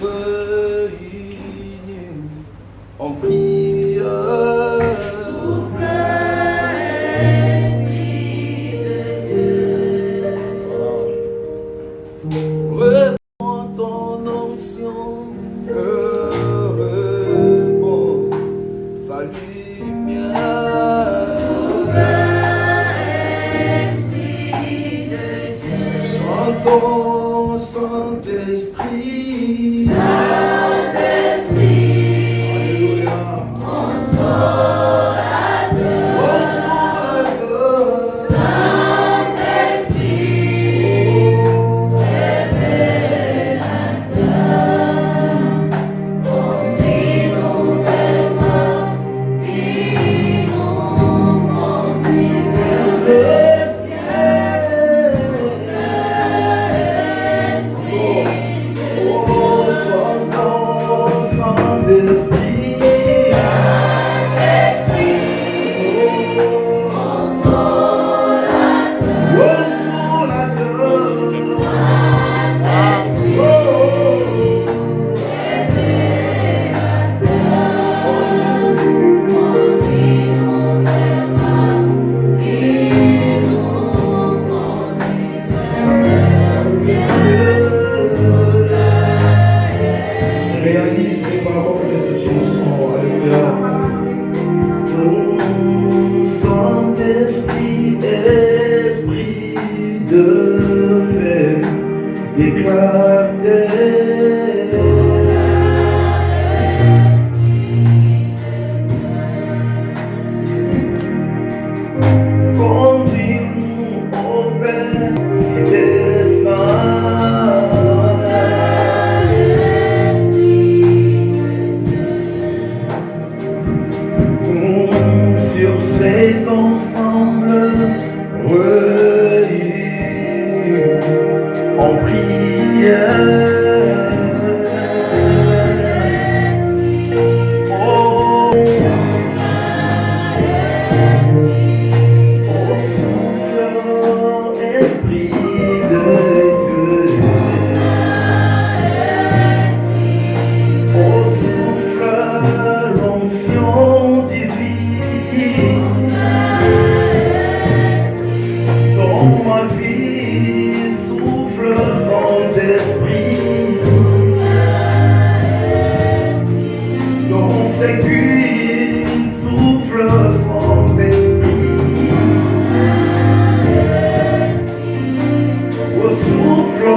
réunis en prière. Souffle, Esprit de Dieu. Répands ton onction, répands sa lumière. Esprit de Dieu. Chantons Saint-Esprit. Saint-Esprit, consolateur. Consolateur. Saint-Esprit, révélateur. Conduis nouvellement, qui nous conduit vers le ciel. Esprit de Oh, chantons Saint-Esprit. Réalise les paroles de cette chanson. Alléluia. Saint-Esprit, Esprit de paix et clarté. Conduis-nous au Père, cité sainte. Sur cet ensemble réunis en prière. Oh, Saint Esprit de Dieu. Oh, souffle l'onction divine dans ma vie, souffle Saint-Esprit dans ses cuisses, souffle Saint-Esprit. Oh, souffle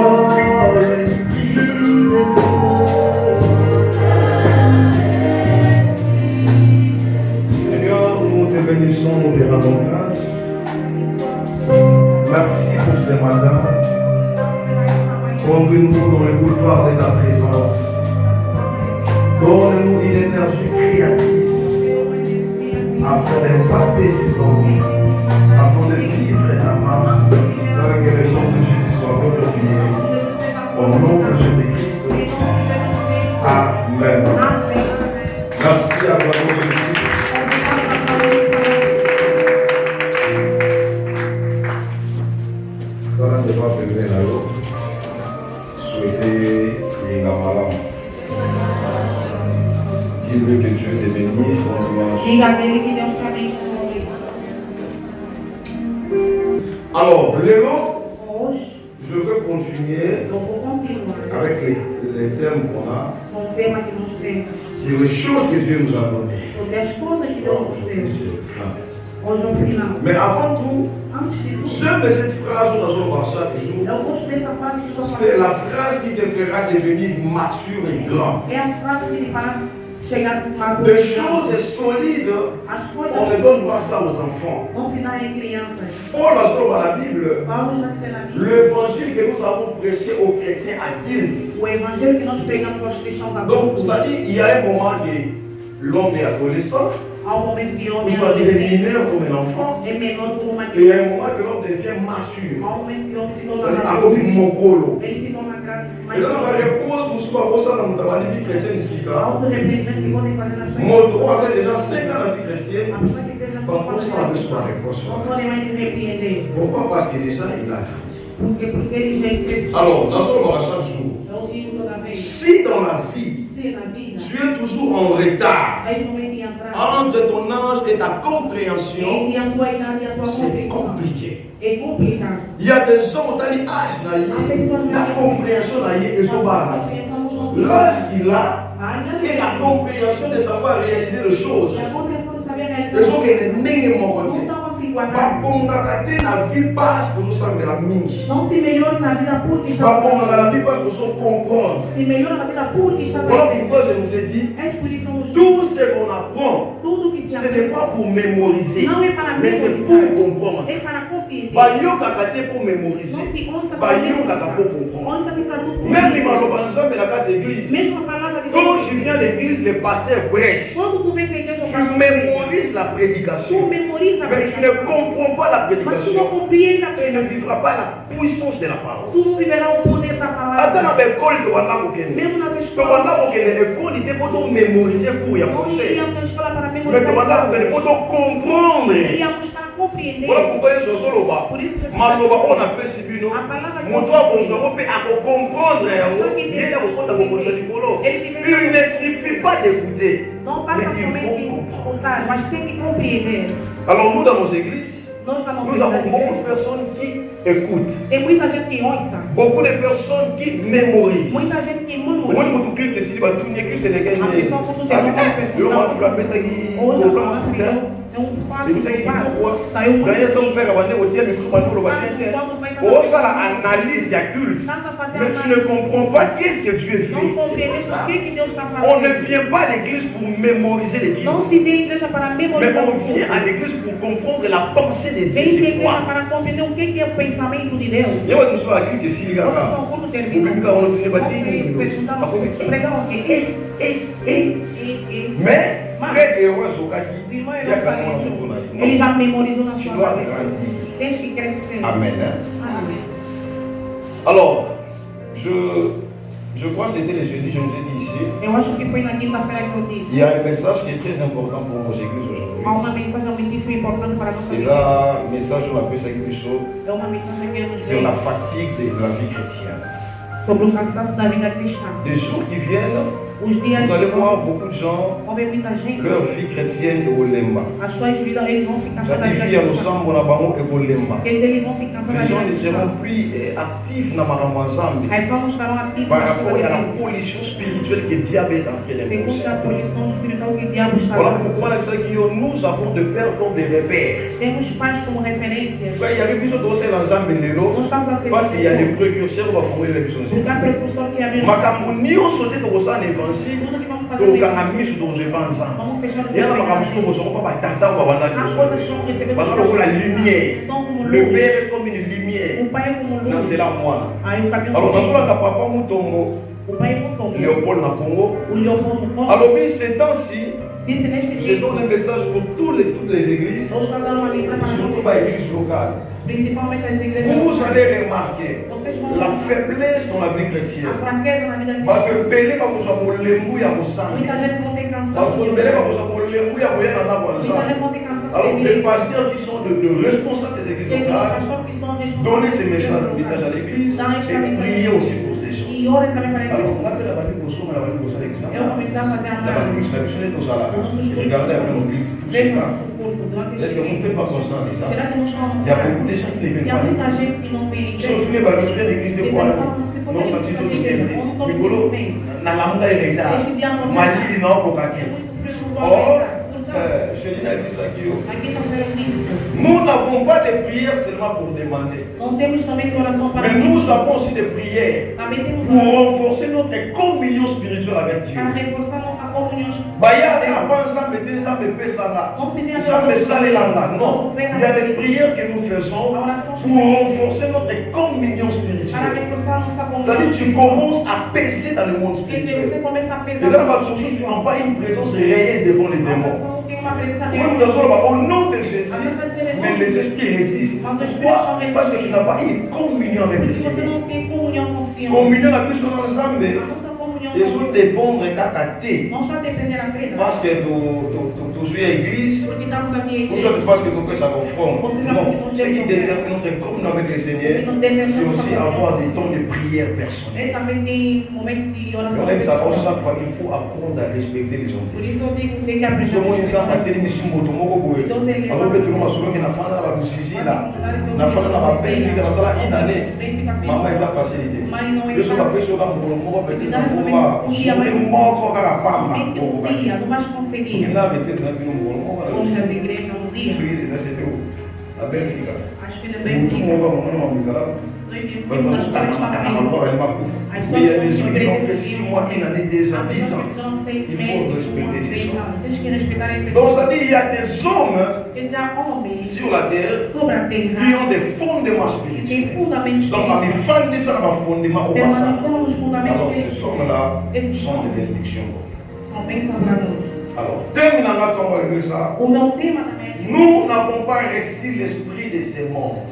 l'Esprit de Dieu. Seigneur, nous te bénissons, nous te rendons grâce. Merci pour ce matin. Conduis-nous dans le boulevard de ta présence. Donne-nous une énergie créatrice afin d'impacter ces temps, afin de vivre ta main, afin que le nom de Jésus soit glorifié. Au nom de Jésus-Christ. Amen. Merci à toi, Jésus. Voilà, je vais venir là-haut. Souhaiter les Gamalam. Dis-le que Dieu te bénisse, bon dimanche. Diga a ele que Deus te abençoe. Alors, Lélo, Hoje, je veux continuer eu vou continuar avec les thèmes qu'on a com o tema que nós temos sur les choses que Dieu nous a données. sobre as coisas que Deus nos Aujourd'hui, deu. c'est fin. Hoje é o final. Mais avant tout, Antes de tudo, j'aime cette phrase dans le chaque jour. eu gosto dessa frase que estou C'est falando. la phrase qui te fera devenir mature et grand. É a frase que te faz chegar a uma Des choses solides, As on ne coisas donne pas ça aux enfants. vão se dar em crianças. Paul, dans la Bible, Paulo está dizendo na Bíblia, l'évangile que nous avons prêché aux chrétiens adultes. o evangelho que nós pregamos aos cristãos Donc, adultos, c'est-à-dire, il y a un moment que l'homme est adolescent, há um momento que o ou homem soit il est é mineur comme un enfant, menor como uma et il y a criança. un moment que l'homme devient mature. Há um momento que o homem se torna C'est-à-dire, maduro. comme Mokolo. Ele se torna Et dans la réponse, nous sommes à la vie chrétienne ici. auto-representante que podem fazer na sua Mon droit, c'est déjà 5 ans dans la vie chrétienne. A pessoa que fez Pas assim pour ça, de soi réponse. não pode mais te repreender. Pourquoi? Parce que déjà, il a grandi. Porque ele já cresceu. Alors, dans ce moment, chaque jour, Eu digo toda vez. Si dans la vie, Se na vida, tu es toujours en retard aí somente em atrás, entre ton âge et ta compréhension, entre a sua idade e a sua c'est compreensão, compliqué. é complicado. Il y a des gens qui ont dit âge, la compréhension, et je l'âge qu'il a, et la compréhension de savoir réaliser les choses. E a compreensão de saber Les realizar gens qui ne n'aiment mon côté. não estão a se guardar, La vie passe pour nous sembler la mingi. não se melhora na vida porque está La vie passe pour nous comprendre. se melhora na vida porque está Voilà sofrendo. pourquoi je vous ai dit, É por isso que nos tout ce qu'on apprend, tudo que se ce n'est pas pour mémoriser, não é para mais c'est memorizar, pour comprendre. é para compreender. Bayo kakate pour mémoriser, Não se ouça para bayo kaka memorizar, pour comprendre. ouça-se para tudo Même les compreender. malobans ensemble la case d'église. Mesmo a palavra de Quand Deus, tu viens à l'église, le pasteur prêche. quando tu vens à igreja, Tu mémorises la tu prédication, memoriza a mais tu ne pregação, comprends pas la mas tu não prédication. compreende a Tu ne pregação. vivras pas la puissance de la parole. Tu não viverá o poder da Attends, palavra. dans l'école, tu vas pas comprendre. Mesmo nas Tu vas escolas, pas comprendre. L'école, il était pour te mémoriser pour y não avancer. iríamos na escola para Mais tu vas memorizar, pas comprendre pour te comprendre. iríamos para compreender. Voilà pourquoi ils sont solo bas. Por isso que Maloba, on appelle ce but, non? a palavra de Mon Deus, doigt, on se repère à comprendre. Il ne suffit pas d'écouter, não mais basta il somente faut comprendre. escutar, mas tem que compreender. Alors nous, dans nos églises, Nós na nossa nous avons beaucoup igreja, de personnes qui écoutent, tem muita gente que ouça, beaucoup de personnes qui mémorisent. muita gente que Moi, memoriza. je me dis que tu n'es que c'est des gars A pessoa quando tem uma qui ont la bête qui ou ont não, la é um fato Et vous savez, do bar. pourquoi Saiu muito. D'ailleurs, ton père a demandé au diable, mais comment le va Oh, ça, l'analyse, il y a culte. Mais tu ne comprends pas qu'est-ce que Dieu fait. Não compreender C'est ça. por que Deus está On ne fazendo. vient pas à l'église pour mémoriser l'église. Não se vem à igreja para Mais memorizar o on vient à povo. l'église pour comprendre la pensée de Dieu. Vem à C'est igreja quoi para compreender o que é o pensamento de Deus. Il y a une chose à culte ici, les gars. Ouça só quando Au termina. même cas, on a fini par Você dire. perguntava, pregar o quê? Mais, frère et roi Zokaki, O irmão il y a quand même un Evangelista, journaliste. ele já memorizou na Tu sua dois cabeça. grandir. Tens que crescer. Amen. Hein? Amém. Alors, je crois que c'était le jeudi, je vous ai dit ici. Eu acho que foi na quinta-feira que eu disse. Il y a un message qui est très important pour nos églises aujourd'hui. Há uma mensagem muitíssimo importante para a nossa Et vida. là, message on appelle ça quelque chose É uma mensagem que nos sur la vem fatigue de la vie chrétienne. sobre o cansaço da vida cristã. Des jours qui viennent, Os dias vous allez que voir vão, beaucoup de gens, vão ver muita gente, leur vie chrétienne est au lemba. as suas vidas, eles vão se cansar da vida C'est-à-dire, nous cristã. sommes au lemba. Quer dizer, eles vão se cansar da Les gens vida ne seront cristã. plus actifs dans ma ensemble As pessoas não estarão ativas par nas rapport à la coisas. pollution spirituelle que le diable est en train Segundo a d'imposer. poluição espiritual que o diabo está Voilà dando. pourquoi nous avons de pères comme des repères. Temos pais como referência. Il y avait plus de dossiers dans l'ensemble de l'eau Nós estamos a ser parce qu'il y a des précurseurs qui vont former les personnes. o lugar precursor que abriu. makambo nyonso te tokosala na évangile Tudo que vamos fazer tokokanga nesse- miso tozeba nzambe vamos fechar o yana makambo pecado. soki kozoko mpa batata oyo babandaki As coisas que vão receber baza lokola lumière são como le luz. père est comme une lumière O pai é como na luz. nzela mwana Aí o cabelo alors nazolanda papa mutombo o pai é como luz. léopold na congo O Leopoldo Congo alobi ce temps-ci disse neste je dia, donne un message pour toutes les églises nós estamos dando uma mensagem para surtout todos, pas églises locales principalmente as igrejas. vous allez remarquer Vocês vão la ver faiblesse dans la vie a chrétienne fraqueza na vida cristã. bato ebele bakozwa molembu ya kosanga Muita gente não tem cansaço. bato ebele bakozwa molembu ya koyena ndako ya Muita nzambe gente não tem cansaço Alors, de les vir. pasteurs qui sont de responsables des églises Tem os locales, pastores que são donnez ces responsáveis messages à l'église Dans les et priez aussi pour ces gens. e orem também para Alors, esses. on appelle la Bible pour ça, la Bible pour ça, l'exemple. Eu comecei a fazer a La Bible análise. pour ça, tu n'es pas là. Regardez avec nos églises, tout ce Veja o temps. nosso corpo durante Est-ce este qu'on ne fait tempo. pas constant de ça? Será que nós vamos Il y a beaucoup de gens qui ne E viennent há pas. muita gente que não vem à Si on igreja. vient par exemple l'église de quoi? Non, ça dit tout ce qui est rigolo. Na lamuda ereda. Malili na É okokaki. muito frio no Oh, lugar. je dis la Bible ça qui est. A quinta-feira eu disse, Nous n'avons pas de prières seulement pour demander. não temos também de oração para Mais nous avons aussi des prières também temos pour oração renforcer notre communion spirituelle avec Dieu. para reforçar nossa comunhão. Baya de hapa nzambe te nzambe pesanga. Não se vê a Nzambe salelanga. Non. Il y a des prières que nous faisons pour renforcer notre communion para spirituelle. reforçar nossa C'est-à-dire comunhão. tu commences à peser dans le monde Quer dizer, você spirituel. começa a C'est pesar. là que tu n'as pas une présence réelle devant les démons. Não tem uma presença Oui, real. nous avons au nom de Jésus, mais les esprits résistent. Pourquoi? Parce que tu n'as pas une communion avec les Porque você esprits. não tem comunhão com o Senhor. Communion la plus dans A ensemble. nossa comunhão Et je dépendre kaka te. não está dependendo apenas. Parce que tu toujours à l'église, Porque estamos aqui ou soit tu penses que quelque chose ça confronte. Ou seja, Non, porque ce qui nós détermine notre communion avec le Seigneur, c'est aussi avoir des temps de prière personnelle. Ele também tem momentos de Et oração on aime savoir pessoal. chaque fois, il faut apprendre à respecter les gens. Por isso eu digo que tem que aprender So a mo insa respeitar. materi misimuto moko boye. Alors que tout le monde souvent que na fana ba musisi là. Na fana na ba peine que na sala inane. Mama eza facilité. Yo so ba peso ka mokolo moko peut-être na komba. Souvent moko kaka pamba. Somente um dia, não mais conseguia. Na vete sa bino mokolo moko na. Vamos nas igrejas um dia. So il est c'était où? A Benfica. Acho que ele é bem Mutu fica. moko moko na misala. Nós vimos as histórias também. Mais il y a des gens qui ont fait 6 mois, une année, 2 ans, 10 ans. Il faut respecter ces gens. Tens que respeitar esses Donc ça dit, il y a des hommes Quer dizer, há homens sur la terre sobre a qui terra ont des fondements que têm spirituels. fundamentos Donc, à mes espirituais. fans de ça, ma fondement au passage. Permaneçam nos fundamentos Alors, ces espirituais. hommes-là Esses sont des homens bénédictions. são bênçãos para nós. Alors, terminant avec ça, O meu tema também é: nous n'avons pas reçu l'esprit de ce monde.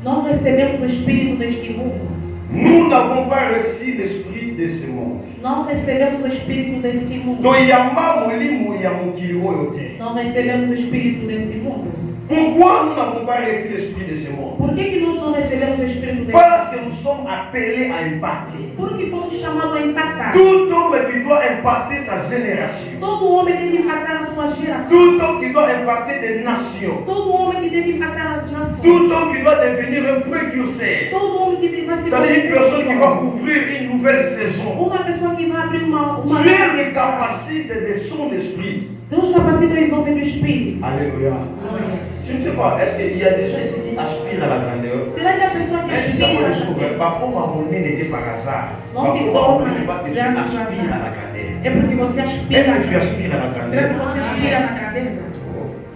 não recebemos o espírito deste mundo. Nous n'avons pas reçu l'esprit de ce monde. Não recebemos o espírito desse mundo. Donc, il y a un molimo, il y a un kilo. Não recebemos o espírito desse mundo. Pourquoi nous n'avons pas reçu l'esprit de ce monde? Por que nós não recebemos o espírito desse Parce mundo? que nous sommes appelés à impacter. Porque fomos chamados a impactar. Tout homme qui doit impacter sa génération. Todo homem deve impactar a sua geração. Tout homme qui doit impacter des nations. Todo homem que deve impactar as nações. Tout homme qui doit devenir un précurseur. Todo homem que deve ser C'est-à-dire une personne qui va ouvrir une nouvelle saison. uma pessoa que vai abrir uma Dieu les capacités de son esprit. Deus capacita os homens do espírito. Alléluia. Je ne sais pas, est-ce qu'il y a des gens ici qui aspirent à la grandeur? Será que a pessoa que Mais si ça aspira me sauve, papa m'a donné n'était par hasard. Non, Papa c'est m'a bon, donné parce que tu c'est un aspires hasard. à la grandeur. é porque você aspira. Est-ce que tu aspires à la Será que grandeur? você aspira na grandeza?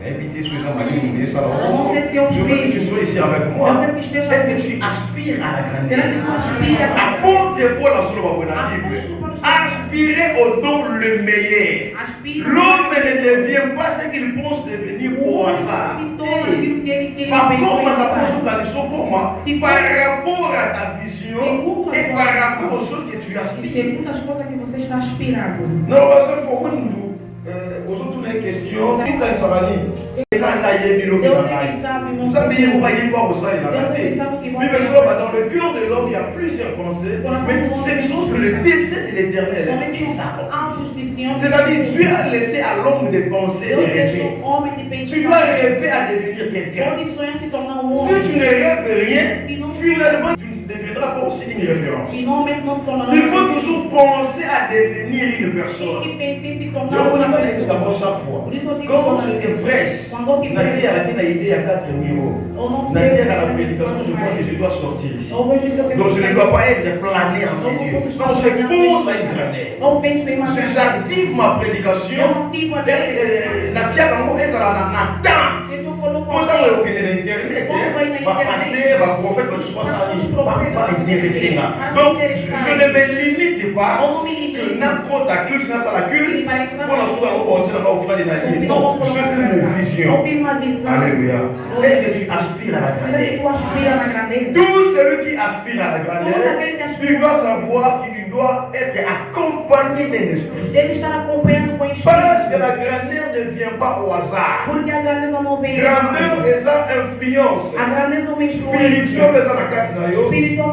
Invité sur les amis, ça Non, c'est si on je veux que tu sois ici avec moi. Eu quero que esteja Est-ce que tu aspires à la Será que grandeur? tu aspira? Apôtre Paul a sur la Bible. Aspirer au don le meilleur. Aspira. L'homme ne devient pas ce qu'il pense devenir au hasard. Se torna aquilo que ele quer. Par Ele rapport pensou à ta em position, fazer. ta mission, comment? Par rapport à ta vision et par rapport aux choses que tu aspires. Segundo as coisas que você está aspirando. Non, parce qu'il faut que nous aujourd'hui les questions, tout quand ça va dire, quand il a yé bilo qui Deus va ele sabe, meu vous savez, il va y avoir ça, il a Deus raté. ele sabe o que Mais vai bien sûr, dans le cœur de l'homme, il y a plusieurs pensées, mais ce sont que le dessein de l'éternel est Somente ça. anjos de Sião. C'est-à-dire, Dieu a laissé à l'homme de penser, de Deus rêver. deixou o homem de pensar. Tu dois rêver à devenir quelqu'un. Onde sonha se tornar Si homem. tu ne rêves rien, finalement, tu ne deviendras pas aussi une référence. Finalmente não se tornará Il faut toujours penser à devenir une Tem personne. que pensar em se Je tornar vous uma l'ai dit pessoa. chaque fois. Por isso eu digo Quand que je te presse, quando eu te Nadia a prego, une idée à 4 niveaux. eu não Nadia tenho à la prédication, je vois que je dois sortir ici. Hoje eu Donc je ne dois pas être plané en ces lieux. Donc je pense à une grandeur. Ou penso bem mais J'active ma eu prédication. ativo a Deus. Nadia Kango est à la temps. Eu coloco Quand on est au Internet, ma pasteur, ma prophète, je pense à lui, pas intéressé là. Donc je ne me limite pas que n'importe à culte, ça la culte. Pour la soirée, on va aussi dans l'offre de la vie. Non, je veux une vision. Eu tenho uma visão. Alléluia. Est-ce que tu aspires à la Será que tu grandeur? aspira na grandeza? Tout celui qui aspire à la grandeur, il doit savoir qu'il doit être accompagné d'un esprit. Deve estar acompanhando com o Parce que Espírito. la grandeur ne vient pas au hasard. Porque a grandeza não vem. Grandeur est ça influence. A grandeza não vem Spirituel, mais ça n'a qu'à se dire.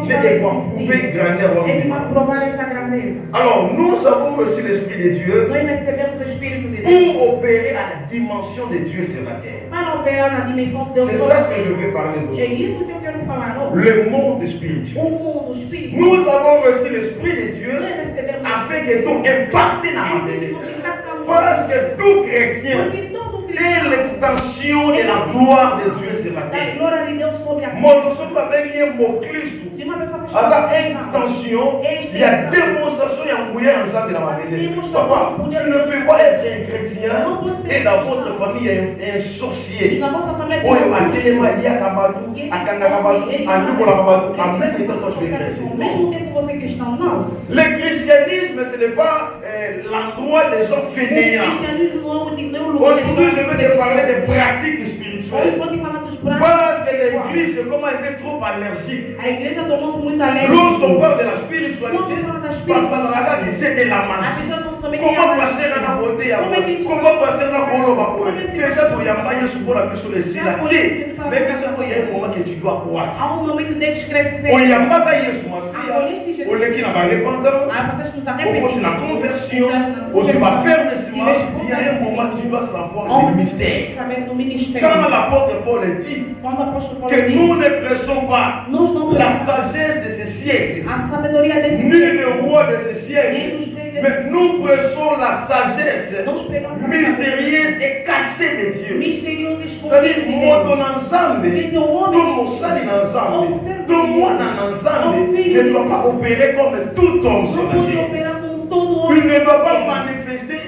Mais des quoi? Vous pouvez grandeur. Ele vai provar essa grandeza. Alors, nous avons reçu l'Esprit de Dieu Nós recebemos o Espírito de Deus pour opérer à la dimension de Dieu sur la terre. para operar na dimensão de Deus. C'est ça ce que je veux parler É d'aujourd'hui. isso que eu quero falar hoje. Le monde spirituel. O mundo espiritual. Nous avons reçu l'Esprit de Dieu Nós recebemos afin que tout impacte dans ma vie. Parce que tout chrétien Porque todo est cristão l'extension de la gloire de Dieu sur la da terre. glória de Deus sobre a terra. Mon somme avec un mot Christ. Se uma pessoa À sa extension, il y a démonstration et embrouillé ensemble dans ma vie. Papa, tu ne peux pas être un chrétien et dans votre famille un sorcier. na vossa família Oyo atelema lia kabatu, akanga kabatu, andukola kabatu, en même temps tu es Ao chrétien. mesmo tempo você é cristão, não. Le christianisme, ce n'est pas l'endroit des hommes O fainéants. cristianismo não é um lugar. Aujourd'hui, je veux te parler des pratiques Hoje spirituelles. vou te falar fatos práticos. Parce que l'église, comment elle est trop allergique. A igreja tornou-se muito alérgica. Lorsqu'on parle de la spiritualité, c'est de la As magie. pessoas vão somente Comment passer à la beauté? Comment passer à la beauté? Déjà, il y a pas de pour la personne ici. Mais il y a un moment que tu dois croître. Há momento de crescer. Il y a pas de Jésus. On est qui n'a pas repentance. On continue la conversion. On se va faire le ciment. Il y a un moment que tu dois savoir le mystère. Quand l'apôtre Paul dit que nous ne pressons pas la sagesse de ce siècle, ni le roi de ce siècle, mais nous pressons la sagesse mystérieuse et cachée de Dieu. C'est-à-dire, mon ensemble, tout mon salut ensemble, tout moi dans l'ensemble ne doit pas opérer comme tout homme sur la terre. Il ne doit pas manifester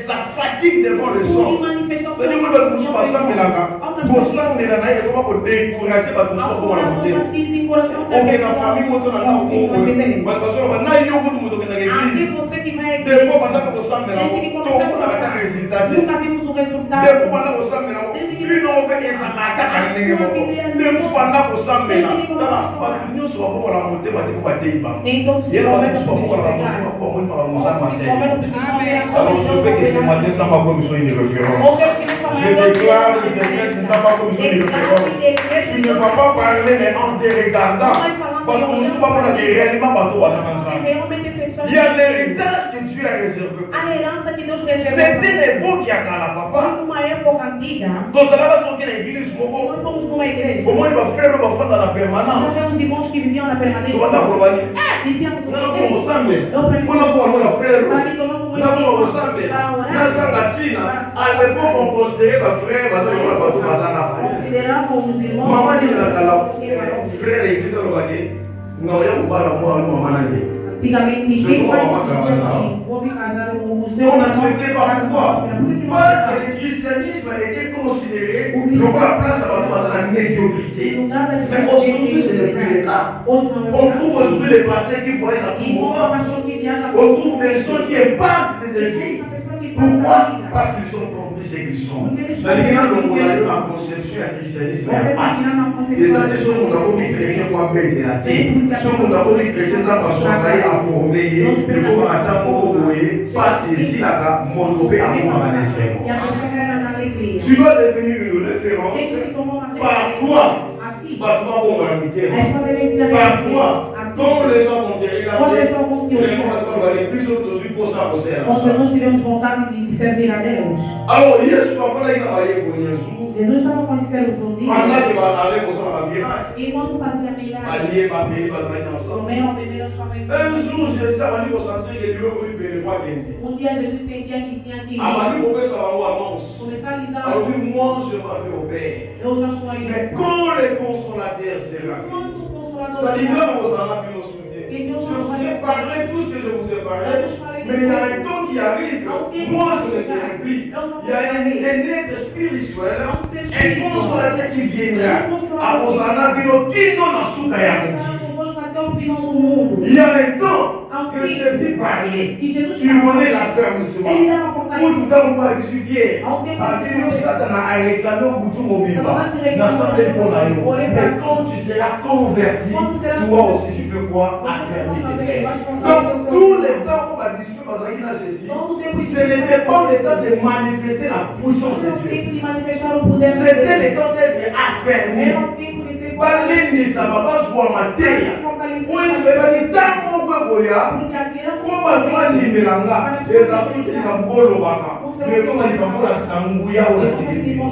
sa fatigue devant le sang. C'est-à-dire, nous devons nous passer là-bas. Pour ça, on est là, il faut pas décourager la personne pour la montée. On est dans la famille, on est dans la famille. On est dans la famille, on est dans l'église. Depois mandar para o Sam Melão, todo mundo vai ter resultado. Depois mandar para o Sam Melão, filho não vai essa macaca ninguém morre. Depois mandar para o Sam Melão, tá lá, para que não só vou lá montar, vai ter que bater iba. E ele vai só vou lá montar, para muito para usar mais sério. Alors je sais que ce matin ça m'a comme une référence. Je déclare que ça m'a comme une référence. Tu ne vas pas parler mais en te regardant. Parce que nous ne sommes pas pour la réellement bateau ensemble. Il y a l'héritage que Dieu a réservé. C'était l'époque qui a dans la papa. Donc ça va sortir l'église. Comment il va faire dans la permanence? Tu vas t'approcher. Non, ensemble. On a pour la frère. On a pour ensemble. La sangatina. À l'époque on considérait que frère va aller pour la bateau bazana. Maman dit la frère l'église le bagage. Não é um para uma maneira. Antigamente ninguém vai casar on n'acceptait pas pourquoi? Parce que le christianisme était considéré comme la place à la médiocrité. Mais aujourd'hui, ce n'est plus le cas. On trouve aujourd'hui les pasteurs qui voyagent à tout moment. On trouve des personnes qui épargnent des vies. Pourquoi? Parce qu'ils sont compris ce qu'ils sont. Dans les gens dont on a eu la conception du christianisme est passe. Et ça, des choses qu'on a mis chrétiens fois bête de la terre. Ce qu'on a mis chrétiens, ça va changer à former. Et pour attendre, vous voyez, passe ici, là, monter à moi, à l'essai. Tu dois devenir une référence par toi. Par toi, on va l'imiter. Par toi. Quand les gens vont te regarder, les gens plus aujourd'hui pour ça, pour ça. Nós tivemos vontade de servir a Deus. Alors, isso vai falar aí na Bahia com Jesus. Jesus estava com esse servo um dia. Mandar que vai ali com sua família. E quando fazia milagre. Ali, babi, vai dançar. Comeram, beberam, estavam em paz. Jesus estava ali com o sangue que ele viu muito bem forte. Um dia Jesus sentia que tinha que ir. A Maria começou a lavar mãos. Começar a lhes dar. Alors, lui, moi, je m'avais au père. Eu já estou aí. Mais quand le consolateur sera Quando o Consolador. ça dit là, vous en avez nos soutiens. Je vous ai parlé tout ce que je vous ai parlé. Mais il y a un temps qui arrive, moi je ne serai plus. Il y a un être spirituel, un consolateur qui viendra. À vos anabino, qui n'en a souka ya il y a un temps que Jésus parlait. Tu connais la fermement. Pour tout le monde ici Pierre. A dit Satan a réclamé au bout de mon bimba. N'assemblée pour la yo. Mais quand tu seras converti, toi aussi tu fais quoi? Affermir tes frères. Donc tous les temps où on va discuter dans Jésus, ce n'était pas le temps de manifester la puissance de Dieu. C'était le temps d'être affermi. Balini ça va pas se voir ma tête. Oui, c'est pas dit tant qu'on peut voyager. Pourquoi tu m'as libéré là? Les aspects qui sont beaux baka. Mais comme on dit comme la sangouya ou la sécurité. Nous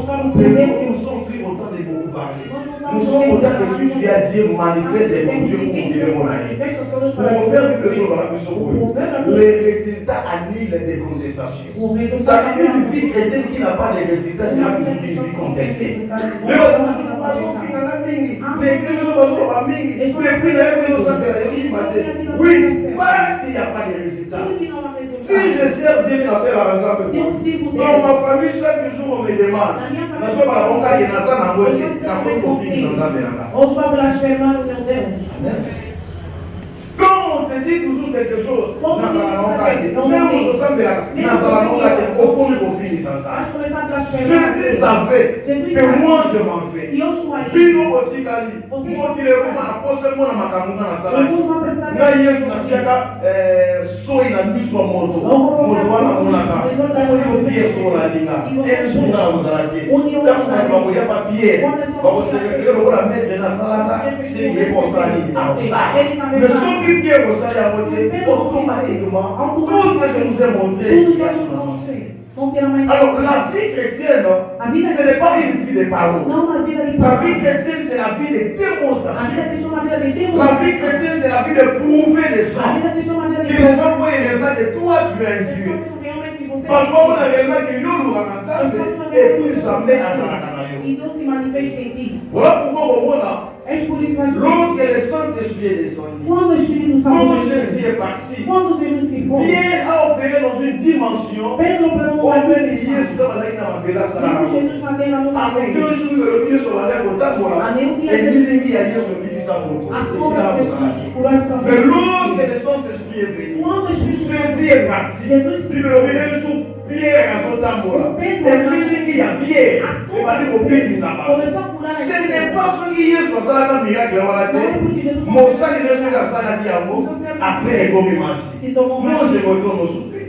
sommes pris autant de beaucoup parler. Nous sommes autant que si tu as dit manifeste les mesures pour dire mon ami. Pour faire quelque chose dans la puissance, les résultats annulent des contestations. Ça veut dire une vie chrétienne qui n'a pas de résultats, c'est là que je dis une vie contestée. Oui, parce qu'il n'y a pas de résultats. Si je sers Dieu dans cette argent, dans ma famille, chaque jour on me demande, je ne suis pas la montagne, je ne suis pas la montagne, je ne suis pas la montagne. Quand me dit toujours quelque chose. Bom, Dans la langue, não même tem. au sein de la langue, au fond, il finit sans ça. Mas começar a blasfemar. Jésus savait que moi je m'en vais. E eu sou aí. Bino osikali, mokile koma na pose mona makambo na sala. O mundo vai precisar Na Yesu na tiaka soi na miso ya moto. Moto wana monaka. Oyo pie so la linga. Enzo na uzalati. Tango na babo ya papier. Babo se refere lokola maître na salaka, c'est lié pour ça ni ça. Mais soki pie ko ça ya moté automatiquement tout ce que je nous ai montré, il va se passer. Alors la vie chrétienne, ce n'est pas une vie de parole. La vie chrétienne, c'est la vie de démonstration. La vie chrétienne, c'est la vie de prouver les gens. Que les gens voient réellement que toi, tu es un Dieu. Parce qu'on a réellement que Dieu nous raconte et puis ça met à la Então se manifesta em ti. voilà pourquoi on a. És por isso que Lorsque le Saint-Esprit est descendu, quando o Espírito Santo quand desceu, Jésus est parti, quando Jesus se foi, Pierre a opéré dans une dimension. Pedro operou On uma peut lier dimensão. ce dans la vie dans la Quando Jesus na terra não Ah, tem. aucun jour le pied sur la terre au tambour. Et il y a lié sur le pied sans moto. A C'est sombra là de où ça Jesus va. por essa Mais lorsque le Saint-Esprit est venu, Quando o Espírito Jésus est parti. Jesus Il le revenait sur Pierre à son tambour. Et il y a Pierre. Il va dire au pied du sabbat. começou a curar Ce n'est pas ce qui est sur ça miracle on la terre. Mon sang il est sur la salle à Diamo. Après il est merci. Moi je retourne aujourd'hui.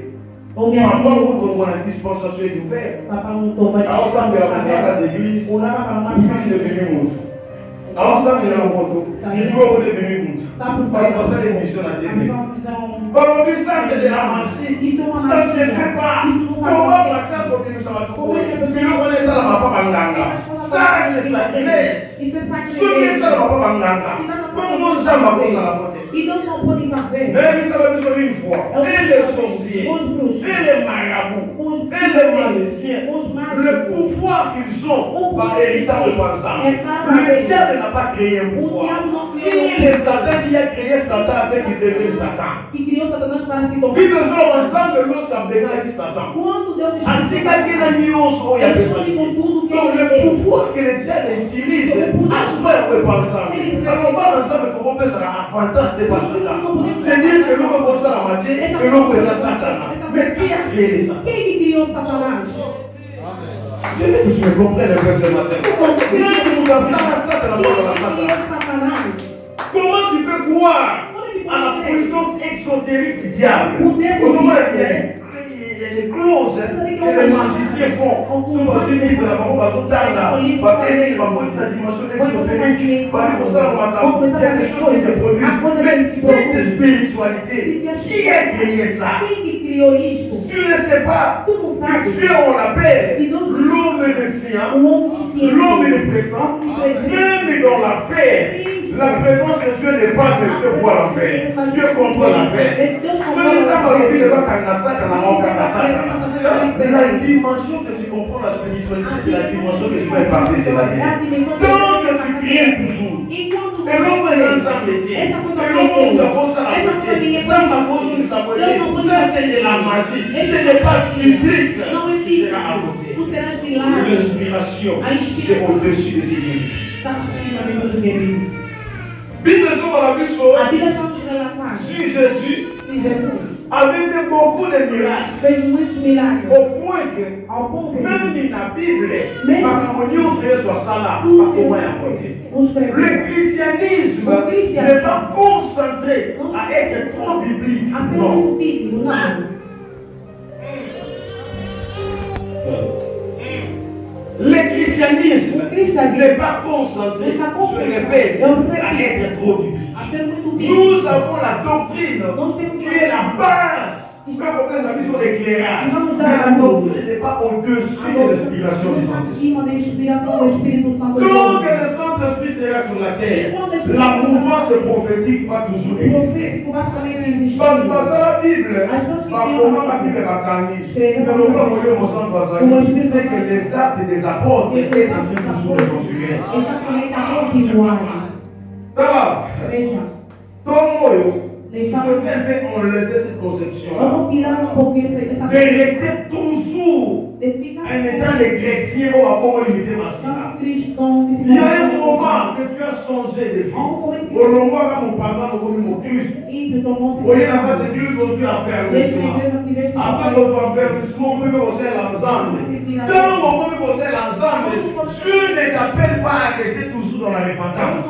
Papa, on a une dispensation ouverte. Alors ça me la église. Il fils est venu monter. Alors ça me la moto. Il doit revenir monter. Pas passer l'émission à la télé. Alors ça c'est de la magie. Ça ne se fait pas. Comment passer pour que nous ça va trouver? Mais nous connaissons ça la papa Manganga. Ça c'est sacrilège. Ce qui est ça la papa Manganga. Comment ça va passer la beauté? E Deus não pode fazer. Mais ça va besoin une fois. Et les sorciers, et les marabouts, et les magiciens, le pouvoir qu'ils ont par héritage de ensemble. Le diable n'a pas créé un pouvoir. Qui est Satan qui a créé Satan afin qu'il devienne Satan? Que criou Satanás para se Qui tornar. besoin ensemble lorsqu'un bénin dit Satan? Quando Deus En tout cas, qu'il a mis au sol, il y a besoin de donc le pouvoir que le diable utilise, à soi, on peut pas ensemble. Alors, pas ensemble, comment on peut faire un fantasme de Satan? C'est-à-dire que l'on peut penser à la moitié, que l'on peut faire Satan. Mais qui a créé les Satan? Quem que criou Satanás? Je veux que tu me comprennes un peu ce matin. Comment tu nous as fait la Satan Quem dans la que criou Satan? Satanás? Comment tu peux croire à la puissance exotérique du diable? Au moment où il y a des clauses que les magiciens font. Sur le livre de la parole, on va tenir la dimension exotérique. On va dire ça, il y a des choses qui se produisent. Mais cette spiritualité, qui a créé ça? Quem que criou isto? Tu ne sais pas Tu não que sabe. Dieu, on l'appelle l'homme de science, O onisciente. l'homme de présent. Même dans l'affaire, la présence de Dieu n'est pas que Dieu voit l'affaire. Dieu contrôle l'affaire. Ce n'est pas le but de la dimension que tu comprends la spiritualité, c'est la dimension que tu vas parler ce matin. Donc tu cries toujours. Enquanto Et l'homme est ensemble. Et l'homme doit penser à la beauté. Ça m'a posé une saboter. Ça c'est de la magie. Ce n'est pas biblique. não é C'est la beauté. Tu serás milagre. L'inspiration, c'est au-dessus des églises. Está acima de tudo que é vivo. Bible sur la Bible, A Bíblia está nos relatando. si Jésus Se Jesus avait fait beaucoup de miracles, fez muitos milagres. au point que Ao ponto de même dans la Bible, Même Macamonios soit ça là, pas tudo au moins à côté. os Le pregadores christianisme n'est pas concentré à être trop biblique. a ser Non. muito bíblico, não. Le christianisme christianisme n'est pas concentré, je répète, à être trop biblique. A ser muito bíblico. Nous avons la doctrine Nós temos qui est la base. Quand on fait sa mission d'éclairage, mais la doctrine n'est pas au-dessus de l'inspiration du Saint-Esprit. acima da inspiração do Espírito Santo. Tant que le Saint-Esprit sera sur la terre, la mouvance prophétique va toujours O exister. profético vai também existir. Quand tu passes à la Bible, comment la Bible va gagner? Mais le moment où mon sang doit s'agir, c'est que les actes des apôtres étaient en train toujours de construire. Esta colheita continuar. Ça va? Veja, Comment je deixa vais enlever cette conception-là vamos tirar um pouco essa de rester toujours de ficar un état de chrétien où à comment limiter ma Como cristão que se il y a un moment que tu as changé de vie. Au moment où mon papa m'a commis mon Christ. ímpio tomou Au lieu d'avoir cette église construite à faire le ciment. Après qu'on soit faire le ciment, on peut commencer l'ensemble. Quand on peut commencer l'ensemble, Dieu ne t'appelle pas à rester toujours dans la repentance.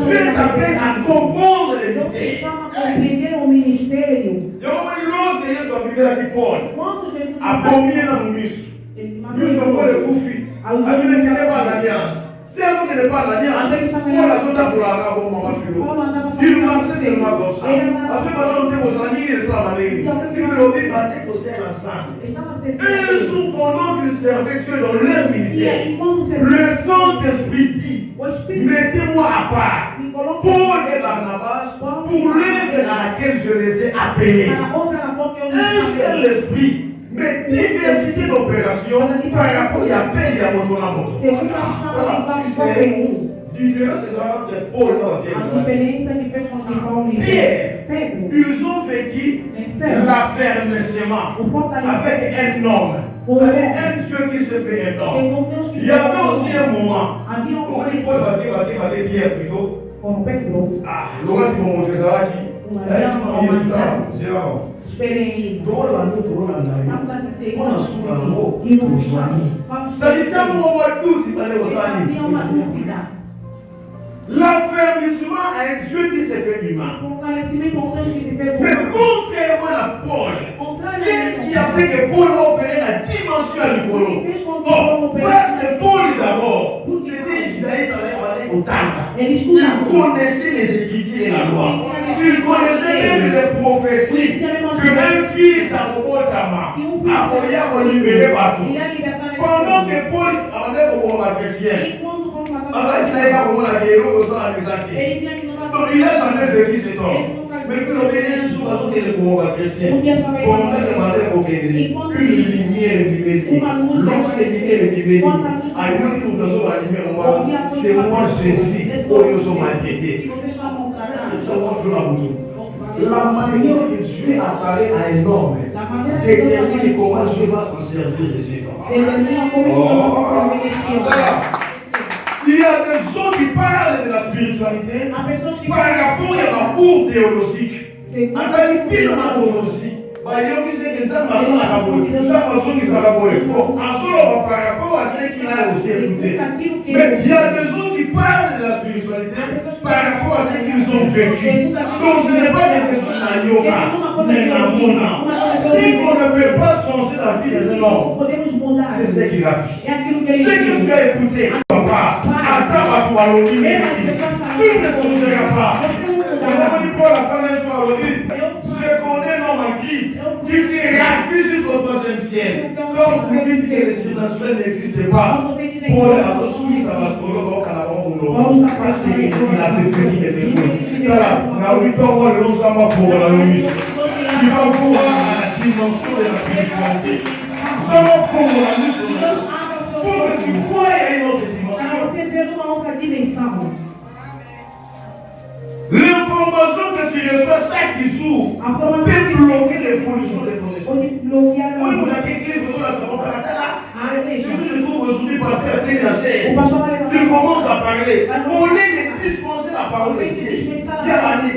Dieu t'appelle à comprendre les mystères. chama a compreender o ministério. Il y a un moment lorsque Jésus a prié à Paul, Quando Jesus abominé dans nos muscles. ele Nous sommes pas les conflits. Avec les qui n'est pas l'alliance. Si un autre n'est pas l'alliance, on a tout à pour la raison, mon papa. Il nous lance seulement comme ça. Parce que maintenant, nous sommes en ligne de la manière. Il nous dit, battez pour faire ensemble. Eux sont pendant qu'ils servaient Dieu dans leur ministère. Le Saint-Esprit dit, mettez-moi à part Paul et Barnabas pour l'œuvre à laquelle je les ai appelés. Un seul esprit. Mais diversité d'opérations par rapport à appel et à moto na moto. Voilà, tu sais, différence c'est ça entre Paul et Pierre. Ils ont vécu l'affermissement avec un homme. C'est un Dieu qui se fait un homme. Il y avait aussi un moment où Paul battait Pierre plutôt. Ah, l'autre dit bon, tu sais qui c'est là. L'affermissement a un Dieu qui s'est fait humain. Mais contrairement à Paul, qu'est-ce qui a fait que Paul a opéré la dimension du polo? Oh, parce que Paul d'abord, c'était un judaïste avec au Tanga. Il connaissait les Écritures et la loi. Il connaissait même les prophéties qu'un fils à Obotama a libéré partout. Pendant que Paul avait pour la chrétienne, donc il n'a jamais vécu cet homme. Mais puis on fait un jour à son téléphone chrétien. Pendant que Madame Okende, une lumière divine. Lorsque la lumière divine, à une qui nous a allumé en moi, c'est moi Jésus, au lieu de m'inquiéter. La manière que Dieu apparaît à un homme détermine comment Dieu va s'en servir de cet homme. Il y a des gens qui parlent de la spiritualité par rapport à la cour théologique. En tant que pile théologie, il y a des gens par rapport à ce qu'il a aussi écouté. Mais il y a des gens qui parlent de la spiritualité par rapport à ce qu'ils ont vécu. Donc ce n'est pas quelque chose à yoga, mais à mon. Si on ne peut pas changer la vie de l'homme, c'est ce qu'il a fait. Ce que tu as écouté, papa, attends à toi, tu ne changeras pas. Je connais l'homme en Christ qui fait ravi jusqu'au troisième ciel. Quand vous dites que les surnaturels n'existent pas, pour la ressource, ça va se trouver au Canada parce qu'il a fait quelque chose. Voilà, nous avons le nom de pour la mission. Il va voir la dimension de la spiritualité. Ça va pour la mission. Il faut que tu vois une autre dimension. L'information que tu reçois chaque jour peut bloquer l'évolution de ton esprit. Oui, vous avez écrit ce jour-là, ça va là. Ce que je trouve aujourd'hui, pasteur Clé la chair, il commence à parler. Au lieu de dispenser la parole de Dieu, il y a dit,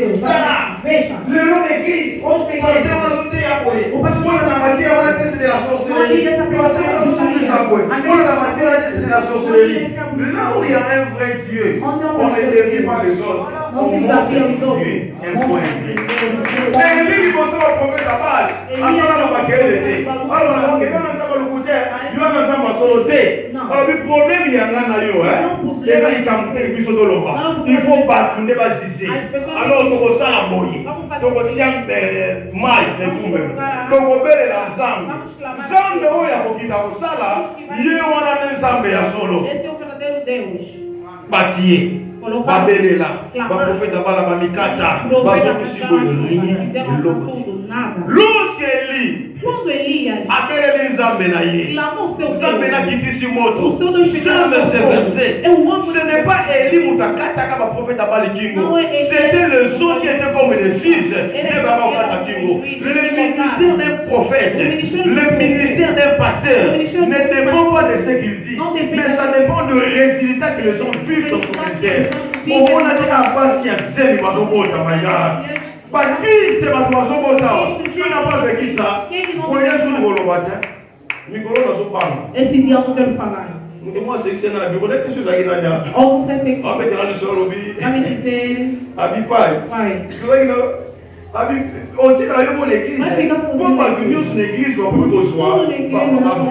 le nom d'église, pasteur on a noté à Boé. On a matière, on a testé de la sorcellerie. Pasteur on a noté à Boé. On a matière, on a testé de la sorcellerie. Là où il y a un vrai Dieu, on ne dévie pas les autres. On montre Dieu, un point de vue. Mais lui, il faut savoir le prophète à Baal. Alors, on va quel alors, on va le côté, il va dans un masoloté. Alors, le problème, il y a un ayo, c'est là, il il faut battre, on ne va pas ici. Alors, on va la boyer. Donc, on tient mal de tout même. Donc, on va la zambe. Zambe, on va quitter au sala. Il y a un zambe à solo. Bâtier. Babelela, baprofeta bala bamikata, bazokisibo lorsque Élie appelez Nzambe na ye. Il annonce au Nzambe na kitisi moto. O Senhor do Espírito Ferme ce verset. Eu amo Ce n'est pas Élie Moutakata comme prophète à Balikingo. Non, oui, C'était le son qui était comme des fils de Baba Kingo. Le ministère d'un prophète, le ministère d'un pasteur ne dépend pas de ce qu'il dit, mais ça dépend du résultat que les gens vivent dans son ministère. On a dit à base qui a zéro bazobota, my God. Baptiste bazobota. Tu n'as pas vécu ça. Voyez sur le Golobata. Micro bazobama. Esse dia eu não quero falar. Moi, c'est que c'est dans la Bible. Qu'est-ce que c'est que ça? Ou você se Ah, mais tu as le sol au billet. vai me dizer, Abifai. pai, Tu vois, aussi dans l'église. Pourquoi tu viens sur l'église, on peut que soit.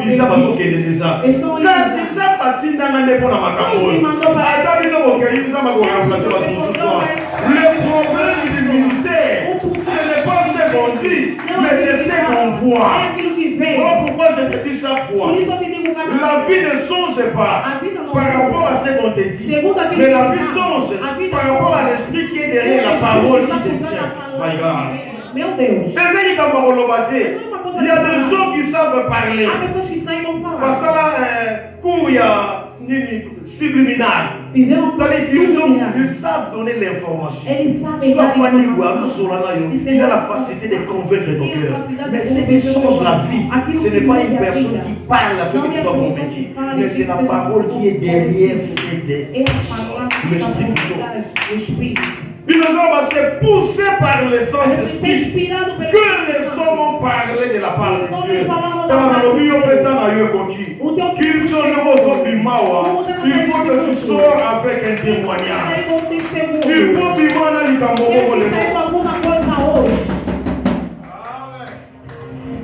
Visa parce qu'il est déjà. Car si ça partit dans la maison, le problème du ministère, ce n'est pas ce qu'on dit, mais c'est ce qu'on voit. Pourquoi je te dis chaque fois? La vie ne change pas par rapport à ce qu'on te dit. Mais la vie change par rapport à l'esprit qui est derrière la parole qui te dit. My God. meu Deus. Il y a des gens qui savent parler. Há pessoas que saem e vão falar. Parce que il y a subliminal. Ils savent donner l'information. Eles sabem Soit dar Fanny informação. il a la facilité de convaincre ton cœur. Mais ce qui change la vie, ce n'est pas une personne qui parle afin que tu sois convaincu, mais c'est la parole qui est derrière É a palavra que está por trás do Espírito. Puis nous allons se pousser par le Saint-Esprit. Inspirado pelo Que les hommes ont parlé de la part de Dieu. Qu'ils sont nouveaux bimawa. Il faut que tu sors avec un témoignage. Il faut bimana likambo le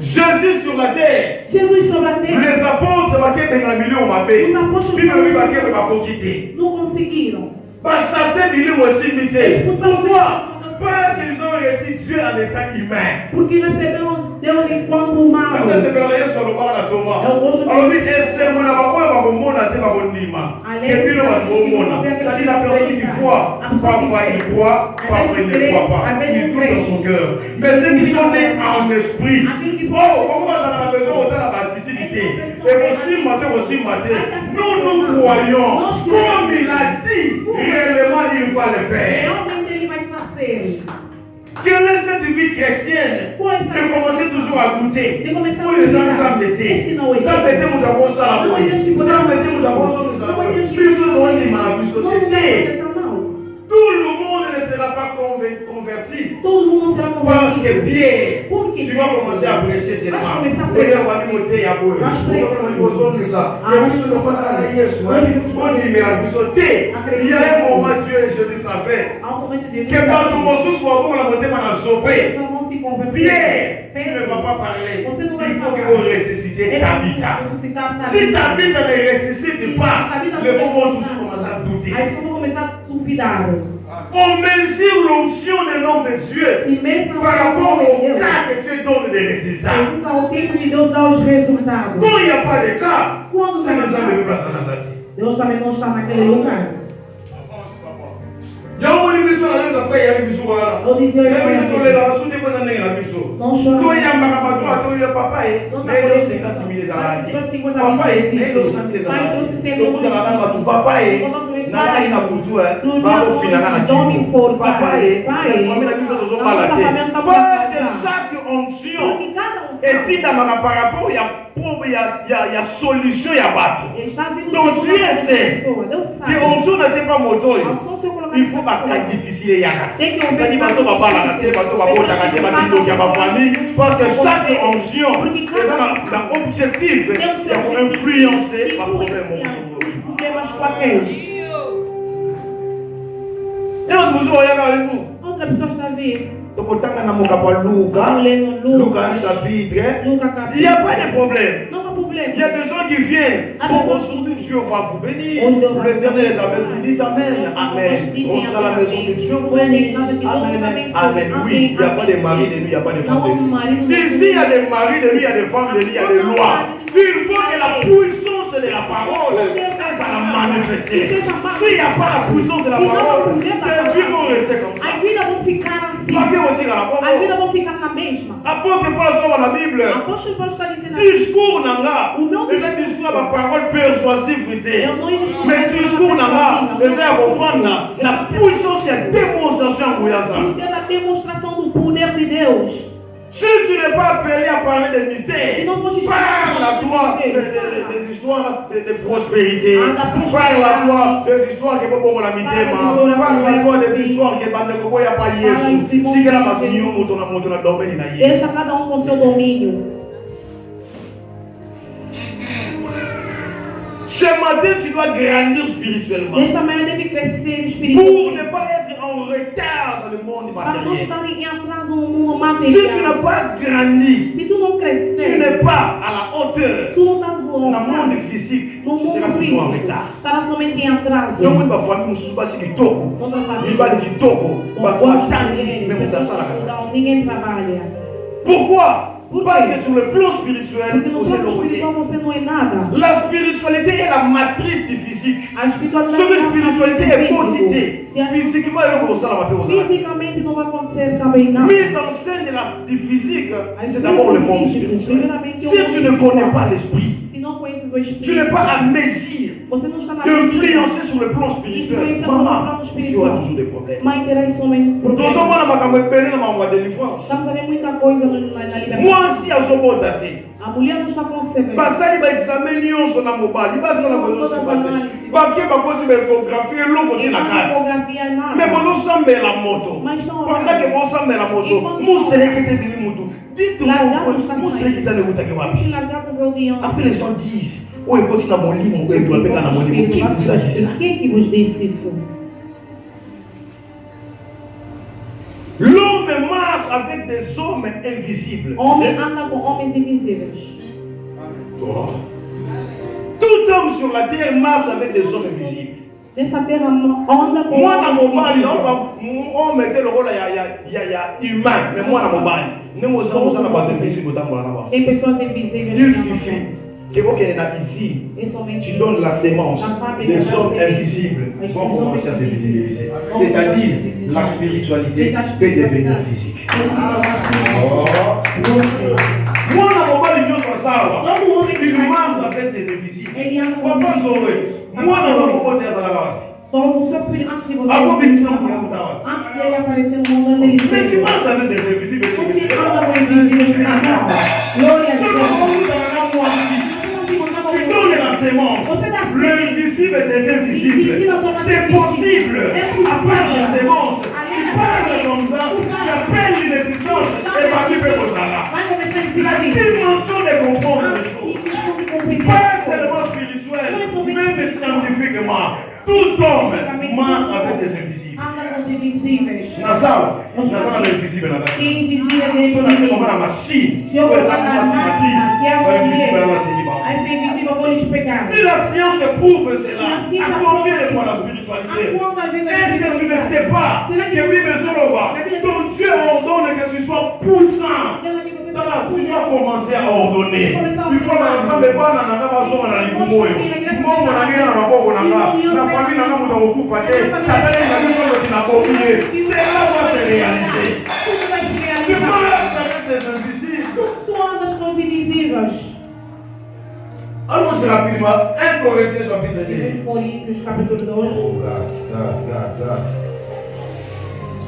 Jésus sur la terre. Jesus sobre a terra. Les apôtres baké dans le milieu ont mabé. Puis baké va quitter. Não conseguiram. Chasser milieu aussi vite. Pourquoi? Parce qu'ils ont reçu Dieu en étant humain. Porque receberam Deus enquanto humano. Alors, c'est la personne qui croit. Parfois il croit, parfois il ne croit pas. Il doute dans son cœur. Mais ceux qui sont nés en esprit, pourquoi j'en ai besoin autant la baptisité? Et aussi matin, nous croyons, comme il a dit, réellement il va le faire. Realmente ele vai fazer. Quelle est cette vie chrétienne de commencer toujours à goûter? Où les gens savent l'été. Ça mettait mon d'abord ça la moyenne. Ça mettait mon d'abord ça la moyenne. Plus de monde est mal à tout le monde ne sera pas converti. Todo mundo será Parce convertido. que Pierre, Por quê? tu vas commencer à apprécier ces Vai femmes. começar a Ele vai me monter à bout. Il y a un moment Dieu et Jésus savaient Há um momento de que quand nous sommes soit pour la monter dans la sorbet. vão se converter. Pierre, tu ne vas pas parler. Você não vai Il faut falar. que vous ressuscitez Tabitha. Si Tabitha ne ressuscite pas, les gens vont toujours commencer à douter. Aí vocês vão começar a duvidar. On mesure l'onction des noms de Dieu E mesmo par rapport au Deus, cas que Dieu donne des résultats. pergunta ao tempo de Deus dar os resultados. Quand il n'y a pas de cas, Quando c'est não les há hommes nada, qui passent à la sortie. Deus também não está naquele lugar. Il y a un émission à la fois, il y a une émission là. Eu dizia, Il y a eu une émission ia là, la soute est pas dans la émission. não Quand chora. il y a un magabato, il y a papa, mais il y a 50 000 les arrêtés. Papa, il y a 100 000 les arrêtés. Donc, il y a la dame, papa, nala ina kutu babo finanga na kibo papa famille na biso tozo bala te parce que chaque onction etindamaka par rapport ya solution ya bato. Donc Dieu sait que onction ne sait pas moto il faut bataille difficile yaka c'est-à-dire bato babalaka te bato babotaka te batindoki ya bafamille parce que chaque onction eza na objectif ya koinfluencer baproblème onction. Outra pessoa está a ver. Luca, Luca chapitre. Il n'y a pas de problème. Não há problema. Il y a des gens qui viennent. Aujourd'hui, Dieu va vous bénir. L'Éternel avait vous dit Amen. Amen. Rentre à la maison de Dieu. Amen. Amen. Oui, il n'y a pas de mari de lui, il n'y a pas de femme de lui. Ici, il y a des maris de lui, il y a des femmes de lui, il y a des lois. Il faut que la puissance de la parole ça la manifester. S'il n'y a pas la puissance de la parole, tes vies vont rester comme ça. A vida vão ficar assim. A vida vai ficar na mesma. Apôstolo Paulo estava na Bíblia. Apóstolo Paulo está dizendo Discours nanga. O meu Esse discours é uma parole persuasivité. Eu não estou Mais discours nanga. Esse é a confanda. Na puissance et démonstration goyaza. porque é da demonstração do poder de Deus. Si tu n'es pas appelé à parler des mystères, Sinon, moi, je suis parle à toi des histoires de prospérité. Parle à toi des histoires qui peuvent pour la mitema. Parle à toi des histoires qui peuvent pour y a pas Jésus. Si que la matinée, on a domaine na Jésus. Deixa cada um com seu domínio. Ce matin, tu dois grandir spirituellement. Nesta manhã deve crescer Pour espiritualmente. ne pas être en retard dans le monde Para não matériel. estar em atraso no mundo Si tu n'as material. pas grandi, Se tu não tu crescer, n'es pas à la hauteur tu não estás dans le monde voando. physique, No tu seras mundo toujours en físico, retard. estará somente em atraso. Donc, ma famille, je suis pas si kitoko. Outra Je família, suis pas de kitoko. não Bah, gosta attends, de ninguém, mais on t'a ça là. então ninguém trabalha. Pourquoi? Por Parce quê? que sur le plan spirituel, Porque no vous êtes plano l'opposé. espiritual você não é nada. La spiritualité est la matrice du physique. A espiritualidade Sobre é spiritualité est quantité. Se a- Physiquement, il faut ça la matéo. Fisicamente não vai acontecer também nada. Mise en scène du physique, c'est d'abord le monde spirituel. Si tu ne connais pas l'esprit, Se não conheces o tu espírito, n'es pas à mesure você não está na d'influencer sur le plan spirituel, maman, tu auras toujours des problèmes. Mas terás somente Nous sommes problemas. dans ma campagne, dans ma délivrance. Estamos a ver muita coisa na liberdade. Moi aussi, à Zobo Tate. A mulher não está concebendo. Basali ba examen nyonso na mobali basala bozo sifate bakie bakozi ba échographie eloko te na kati Ecografia é nada. mais bozosambela moto Mas não pendant que bozosambela moto muselekete bimi mutu dites muselekete nekutake wapi Se largar para o guião. après les gens disent oh ekoti na molimo oyo apeka na molimo qui vous a dit ça? Quem que vos disse isso? L'homme marche avec des hommes invisibles. Homem anda com homens invisíveis. Oh. Tout homme sur la terre marche avec des hommes invisibles. Nessa terra anda com Moi dans mon mari, invisíveis. on mettait le rôle il y a humain, mais moi dans mon mari, nous sommes dans la invisible dans la Tem pessoas invisíveis. Il suffit que vous qu'elle est ici, É somente tu donnes la sémence des hommes invisibles vont commencer à se visibiliser. C'est-à-dire la spiritualité peut devenir physique. Oh. Moi dans mon mari, nous sommes ça. Todo homem que Il vai- marche avec des invisibles. Ele anda com Papa invisíveis. Zoé, moi dans mon côté, ça là-bas. Então, o seu filho, antes de você. Ah, vou mentir, não quero dar. Antes dele aparecer no mundo, ele Mais tu marches avec des invisibles. Você anda com invisíveis. Glória a Tu Deus. donnes la sémence. L'invisible devient visible. C'est possible. À part la sémence, tu parles comme ça, tu appelles une existence et ma vie peut vous aller. Vai começar a La existir. dimension de comprendre les choses. Intenção de compreender. Pas seulement spirituel, même scientifiquement. Tout homme marche avec des invisibles. Anda com os invisíveis. Nazar, Nazar est invisible dans la vie. Que é invisível é So na sema invisível. na machine, Se eu por colocar exemplo, na uma máquina, que é estimativa, vai invisible na a sema. mulher, essa invisível eu vou lhes pegar. Si la science prouve cela, La science à combien de fois la spiritualité? À combien de fois la Est-ce que tu ne spiritualité? sais pas que oui, mais ton Dieu ordonne que tu sois poussant? Ça là, tu dois commencer à ordonner. Tu faut ensemble bana na kama somo na likumoyo. Mungu na ngena na maboko na nga. Na familia na muda wokufa te. Tatale na ndio tunakopie. C'est là où c'est réalisé. Tudo vai se Tu realizar. marches avec des invisibles. Tu andas com os invisíveis. Allons rapidement. 1 Corinthiens chapitre 2. Coríntios capítulo 2. Oh, grâce.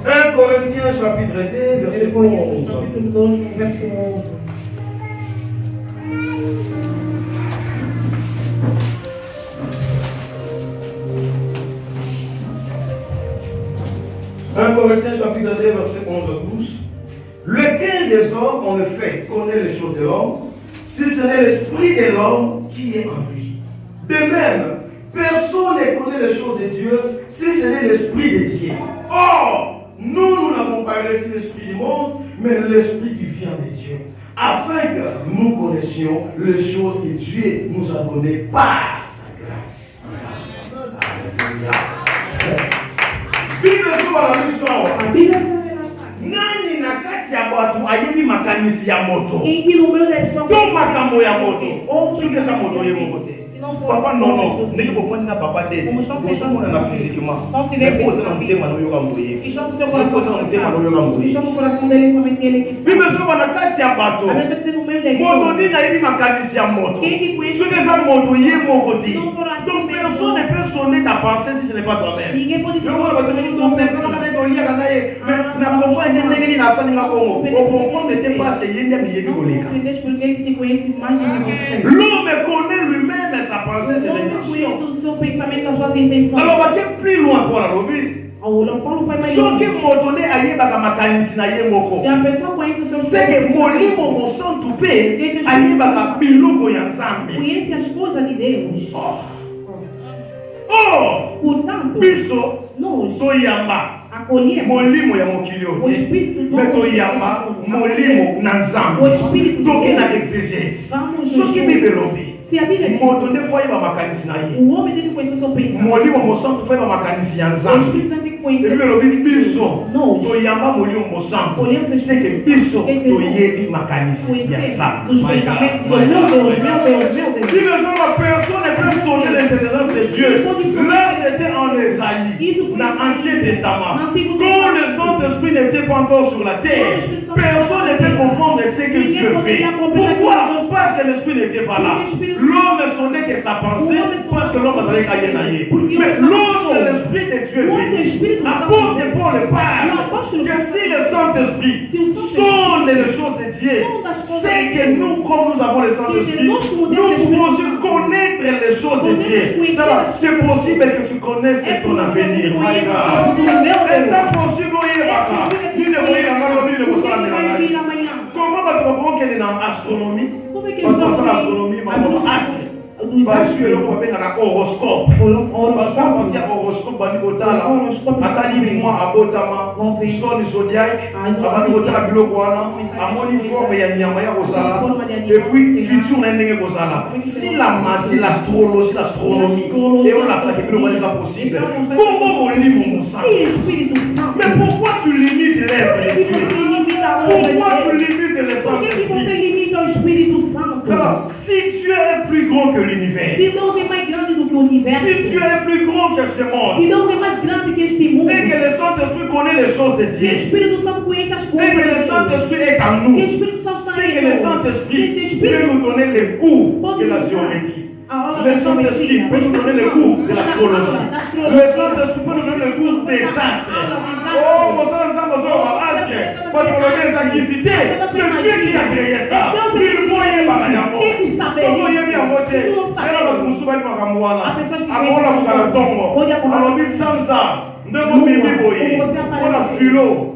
1 Corinthiens chapitre 2, verset 11. Capítulo 2, verso 11. Corinthiens chapitre 2, verset 11 à 12. Lequel des hommes, en effet, connaît les choses de l'homme, si ce n'est l'esprit de l'homme qui est en lui. De même, personne ne connaît les choses de Dieu, si ce n'est l'esprit de Dieu. Or, nous n'avons pas reçu l'esprit du monde, mais l'esprit qui vient de Dieu, afin que nous connaissions les choses que Dieu nous a données par sa grâce. Alléluia. Bible sura la mission. A Bíblia está Nani na kati ya watu ayebi makanisi ya moto. Quem que no meu direção To makambo ya moto. Ou Soki eza moto ye moko te. se não for Papa non non, isso, ndenge bofandi na papa te. Como estão Bozomona fechando na na physiquement. Estão se Mais vendo poza na motema na oyoka mboye. Estão no seu Mais poza coração na motema na oyoka sabe? mboye. Estão no coração dele somente ele que Bible sabe. ezoba na kati ya bato. A Bíblia diz no meu Moto direção. ndenge ayebi makanisi ya moto. Quem que conhece Soki eza moto ye moko te. Non pour la Donc semaine. personne ne peut sonner ta pensée si ce n'est pas toi-même. Ninguém pode Je vois parce que je suis personne qui a dit mais na comprendre ndenge ni na sani nga bongo. Au comprendre n'était pas que yende yebi koleka. Compreender porque ele se conhece mais do que você. L'homme connaît lui-même sa pensée, ses O homem intentions. conhece o seu pensamento, as suas intenções. Alors on va aller plus loin pour la lobby. O Paulo foi mais Soki longe. moto nde ayebaka makanisi na ye moko. Se a pessoa conhece o seu C'est que molimo mosantu mpe ayebaka biloko ya Nzambe. conhece as coisas de Deus. Portanto, Biso nós toyamba acolhemos molimo ya mokili o oyo te. Espírito do Me toyamba molimo na Nzambe. O Espírito Toke na de Deus. exégèse. Vamos Soki nos Bible elobi Se a Bíblia diz, moto nde fo ayeba makanisi na ye. o homem tem que conhecer o seu pensamento. Molimo mosantu fo ayeba makanisi ya O Nzambe. Espírito Santo tem que conhecer. Bible elobi biso Nós toyamba molimo mosantu. acolhemos C'est que biso toyebi makanisi ya conhecemos Nzambe. os pensamentos de Deus. Meu Deus, meu Deus, meu Deus. Bible ezoba personne ne peut sonner l'intelligence de Dieu. Là c'était en Ésaïe, dans l'Ancien Testament. Quand le Saint-Esprit n'était pas encore sur la terre, personne ne peut comprendre ce que Dieu fait. Pourquoi? Parce que l'Esprit n'était pas là. L'homme sonnait que sa pensée, parce que l'homme avait caillé naïe. Mais lorsque l'Esprit de Dieu vient, apôtre Paul parle que si le Saint-Esprit sonne les choses de Dieu, c'est que nous, comme nous avons le Saint-Esprit, nous pouvons aussi connaître les choses de Dieu. C'est possible que tu connaisses ton avenir. My God. C'est possible comment va tu dans l'astronomie? Parce que l'astronomie, basi eloko babengaka horoscope. Parce que horoscope bandi kotala atali mois abotama soni zodiaque abandi kotala biloko wana amoni forme ya nyama ya kozala et puis futur na ndenge kozala. Si la magie, l'astrologie, l'astronomie et on l'a fait biloko wana eza possible. Comment molimo mosantu? Mais pourquoi tu limites l'être de Dieu? Pourquoi tu limites les Por que que você Saint-Esprit? limita o Espírito Santo? Alors, si Dieu est plus grand que l'univers, Se Deus é mais grande do que o universo, si Dieu est plus grand que ce monde, se Deus é mais grande que este mundo, et que le Saint-Esprit connaît les choses de que o Dieu, Espírito Santo conhece as et coisas, que le de Saint-Esprit est en Deus, nous, que o Espírito Santo está c'est em que le nós, Saint-Esprit que o peut Espírito nous donner les cours de la géométrie. Le Saint-Esprit peut nous donner les cours de l'astrologie. Le Saint-Esprit peut nous donner les cours des astres. Oh, mon Saint-Esprit, quand on regarde sa quicité, c'est Dieu qui a créé ça. Il voyait par l'amour. Si on voyait bien voter, elle a le souvenir par Amouana. Amouana pour la tombe. Alors, il sans ça, ne m'en bibi boye. On a philo.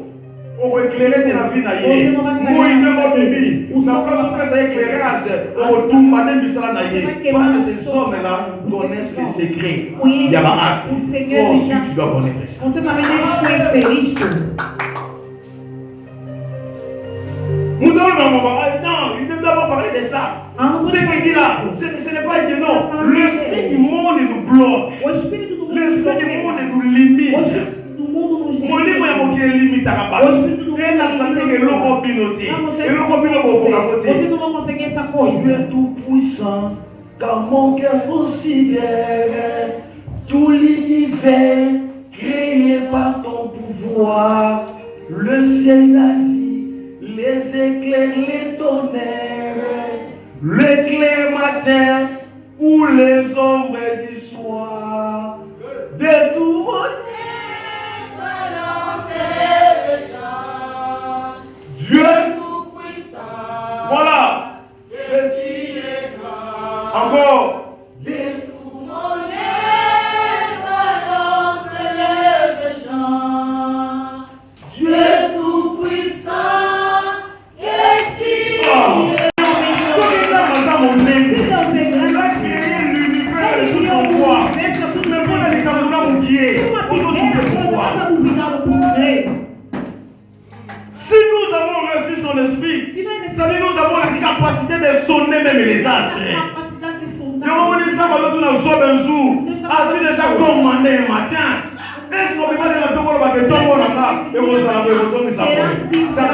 On va éclairer la vie naïe. Moi, il ne m'a bibi. On n'a pas fait ça éclairage. On tombe à l'émission naïe. Parce que ces hommes-là connaissent les secrets. Il y a un astre. Toi aussi, tu dois connaître ça. Você também deve conhecer isto. Nous devons non, il ne doit pas parler de ça. Ce qu'il dit là, ce n'est pas dire non. L'esprit du monde nous bloque. O Espírito do mundo L'esprit du monde nous limite. O Espírito do mundo nos Molimo ya limita. mokili limitaka bato. Ela santeke eloko bino te. Eloko bino bofoka Vocês te. não vão conseguir essa Tu coisa. es tout puissant, car mon cœur considère tout l'univers créé par ton pouvoir. Le ciel assis, les éclairs, les tonnerres, l'éclair matin ou les ombres du soir. De tout monde, Dieu, voilà, encore. Dieu est tout puissant. Si nous avons reçu son esprit, ça veut dire nous avons la capacité de sonner même les astres. As-tu déjà commandé le matin Est-ce qu'on peut pas dire que tombe que tombe là ça et vous ça la besoin ça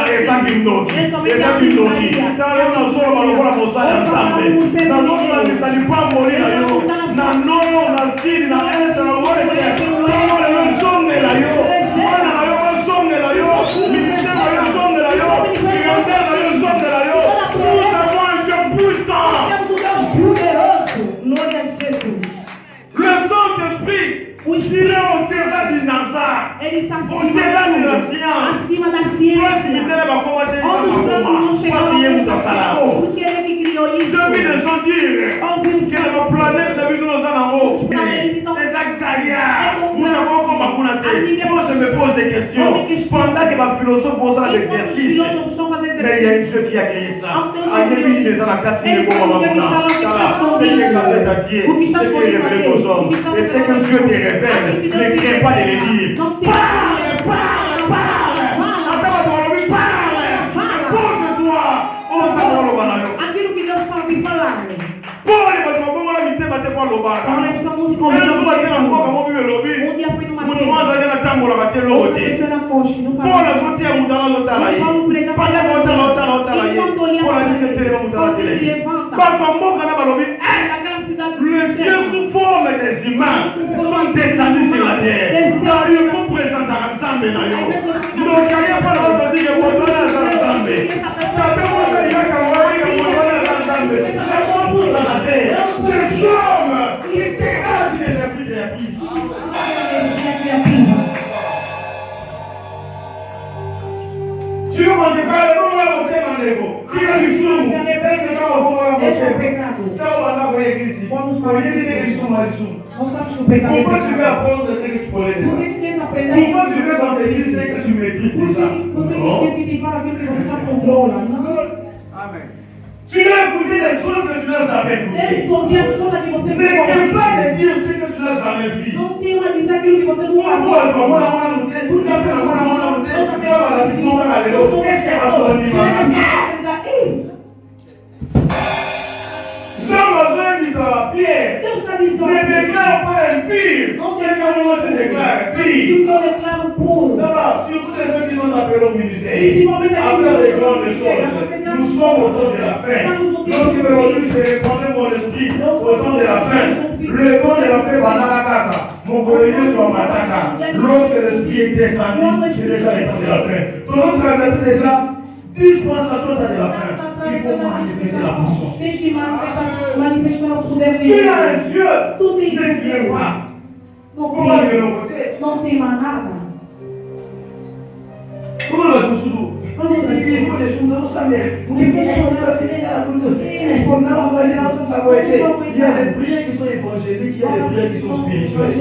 c'est ça qui nous dit c'est ça qui nous dit dans le nom solo par rapport à mon ça ensemble dans nos ça ne pas mourir là yo na non na sud na est na ouest dans le son de la yo on a le son de la yo ministère la yo son de la yo ministère la yo son de la yo nous avons un Dieu puissant. Le Saint-Esprit il est au-delà du Nazar, au-delà de la science. Je vis les gens dire que la planète de vie nous en haut. Les gaillards, nous n'avons pas maculé. Moi, je me pose des questions. Pendant que ma philosophe pose l'exercice, mais il y a une chose qui a créé ça. Il y a la quatrième fois avant c'est que c'est qui est révélé aux hommes. Et c'est que Dieu te révèle. Ne crains pas de les dire. Parle. Attends, parle. Pose-toi. On s'en va au banayo. Les cieux sous forme des humains sont descendus sur la terre. Il faut présenter ensemble. Nous ne gagnons pas la vie de votre ensemble. Des hommes qui dégagent les esprits de la vie. Tu veux qu'on te parle, non, on va monter dans l'ego. Tu as du flou. Pourquoi tu veux apprendre ce que tu connais déjà? Pourquoi tu veux dans tes listes ce que tu maîtrises déjà? Amen. Tu veux écouter des choses que tu n'as jamais écoutées. Ne peux pas te dire ce que tu n'as jamais vu. Pierre, ne déclare pas impie. C'est comme moi je déclare impie. Surtout les gens qui sont appelés au ministère, à faire des grandes choses. Nous sommes au temps de la fin. Lorsque aujourd'hui je répandais mon esprit au temps de la fin, le temps de la fin, Banakaka, mon collègue sur Mataka, lorsque l'esprit est descendu, c'est déjà le temps de la fin. Tout le monde traverse déjà dispensation de la fin. Il faut manifester la puissance. Tu as un Dieu, ne viens pas. Comment de l'autre côté? Comment le Koussouzou? Il faut des choses au sommet. Il y a des prières qui sont évangéliques, il y a des prières qui sont spirituelles.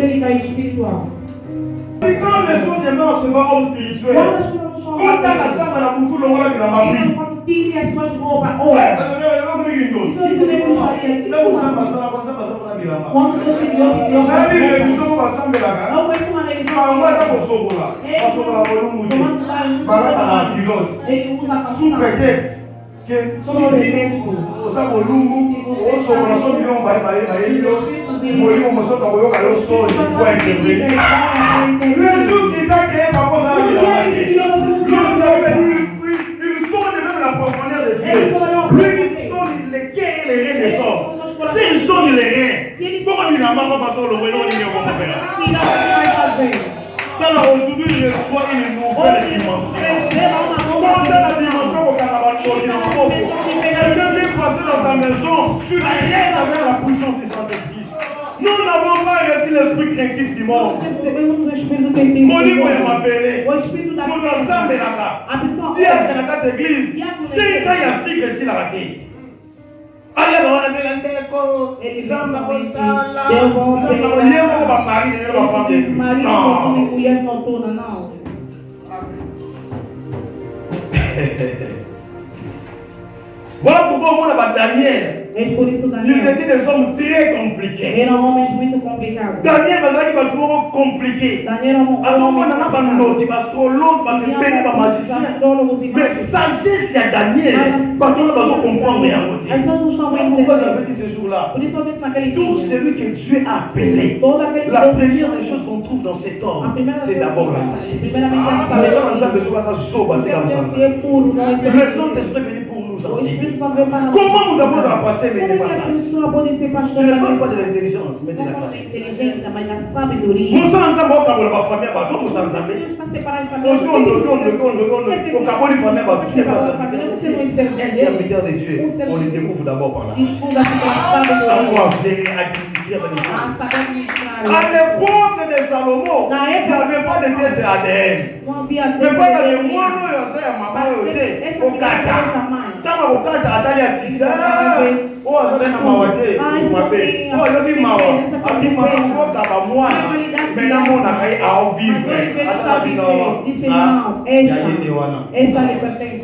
Et quand les choses de mort se vont spirituelles, quand tu as la salle dans la boucle, on va la mamie. Sous prétexte que le jour qui t'a créé par rapport à la profondeur des cieux. Lui qui sonne les quais et les reins des hommes. S'il sonne les reins, comment il n'a pas passé le voyant ni le faire. Alors aujourd'hui, je reçois une nouvelle dimension. Comment la dimension au carnaval quelqu'un vient passer dans ta maison, tu n'as rien avec la puissance du Saint-Esprit. Nous n'avons pas reçu l'esprit craintif du monde. Mon livre est appelé. Mon ensemble est là-bas. Il y a dans la église. C'est quand il y a six récits la raté. Allez, on a des landécos. Et les hommes sont là. Il y a un mari et une femme. Non. Voilà pourquoi on a Daniel. É por isso Ils Daniel étaient des hommes très compliqués. eram homens muito complicados. Daniel bazalaki bato moko compliqué. Daniel era um homem Azofanda na banoti, baastrologue, bakepele, bamagicien. Mais sagesse ya Daniel, bato wana bazocomprendre yango te. As pessoas não estão Voilà pourquoi j'avais entendendo. dit ce jour-là. Por isso eu disse naquele Tout dia, celui que Dieu a appelé, todo aquele que la Deus première chama, des choses qu'on trouve dans cet a homme, primeira c'est coisa d'abord la que- sagesse. primeiramente a Nous sommes en train sabedoria. de se voir ça, zoba, c'est comme Deve ça. ser puro, não é ser Le Saint-Esprit est venu pour nous O enseigner. Espírito Santo veio para Comment nous avons un pasteur mais Como des que a passages? pessoa pode ser Je pastor, ne parle pas mas de l'intelligence, mais de não la fala da sagesse. inteligência, mas da sabedoria. Nous sommes ensemble au Cameroun, la famille, nous sommes ensemble. Deus está separado de Au Cameroun, au Cameroun, tu n'es pas un serviteur de Dieu. On le découvre d'abord par la sagesse. Estuda pela sabedoria. Savoir gérer, administrer avec les choses. A saber administrar. À l'époque de Salomon, il n'y avait pas de test ADN. Não havia Mais Deus. pas dans le mois, nous, il y a maman, au Kata. Tant au Kata, Atali a dit, oh, ça donne à Mawate, vous m'appelez. Oh, je dis Mawa. Ami Mawa, faut qu'à moi. Maintenant, on a fait à en vivre. Disse não, essa lhe pertence.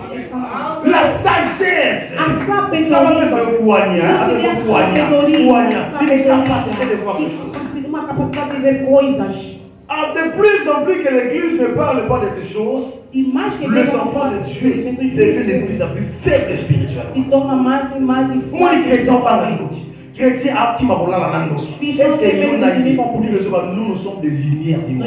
La sagesse. A Ça va sabedoria. faire ça, Kouania. Une capacité de voir quelque chose. Uma capacidade de ver coisas. De plus en plus que l'Église ne parle pas de ces choses, E mais que les Deus enfants de Dieu Jesus deviennent de plus en plus faibles spirituellement. se torna mais e mais Moi, les chrétiens parlent à nous. Chrétiens, qui m'a volé la langue. Est-ce que nous sommes des lumières du monde?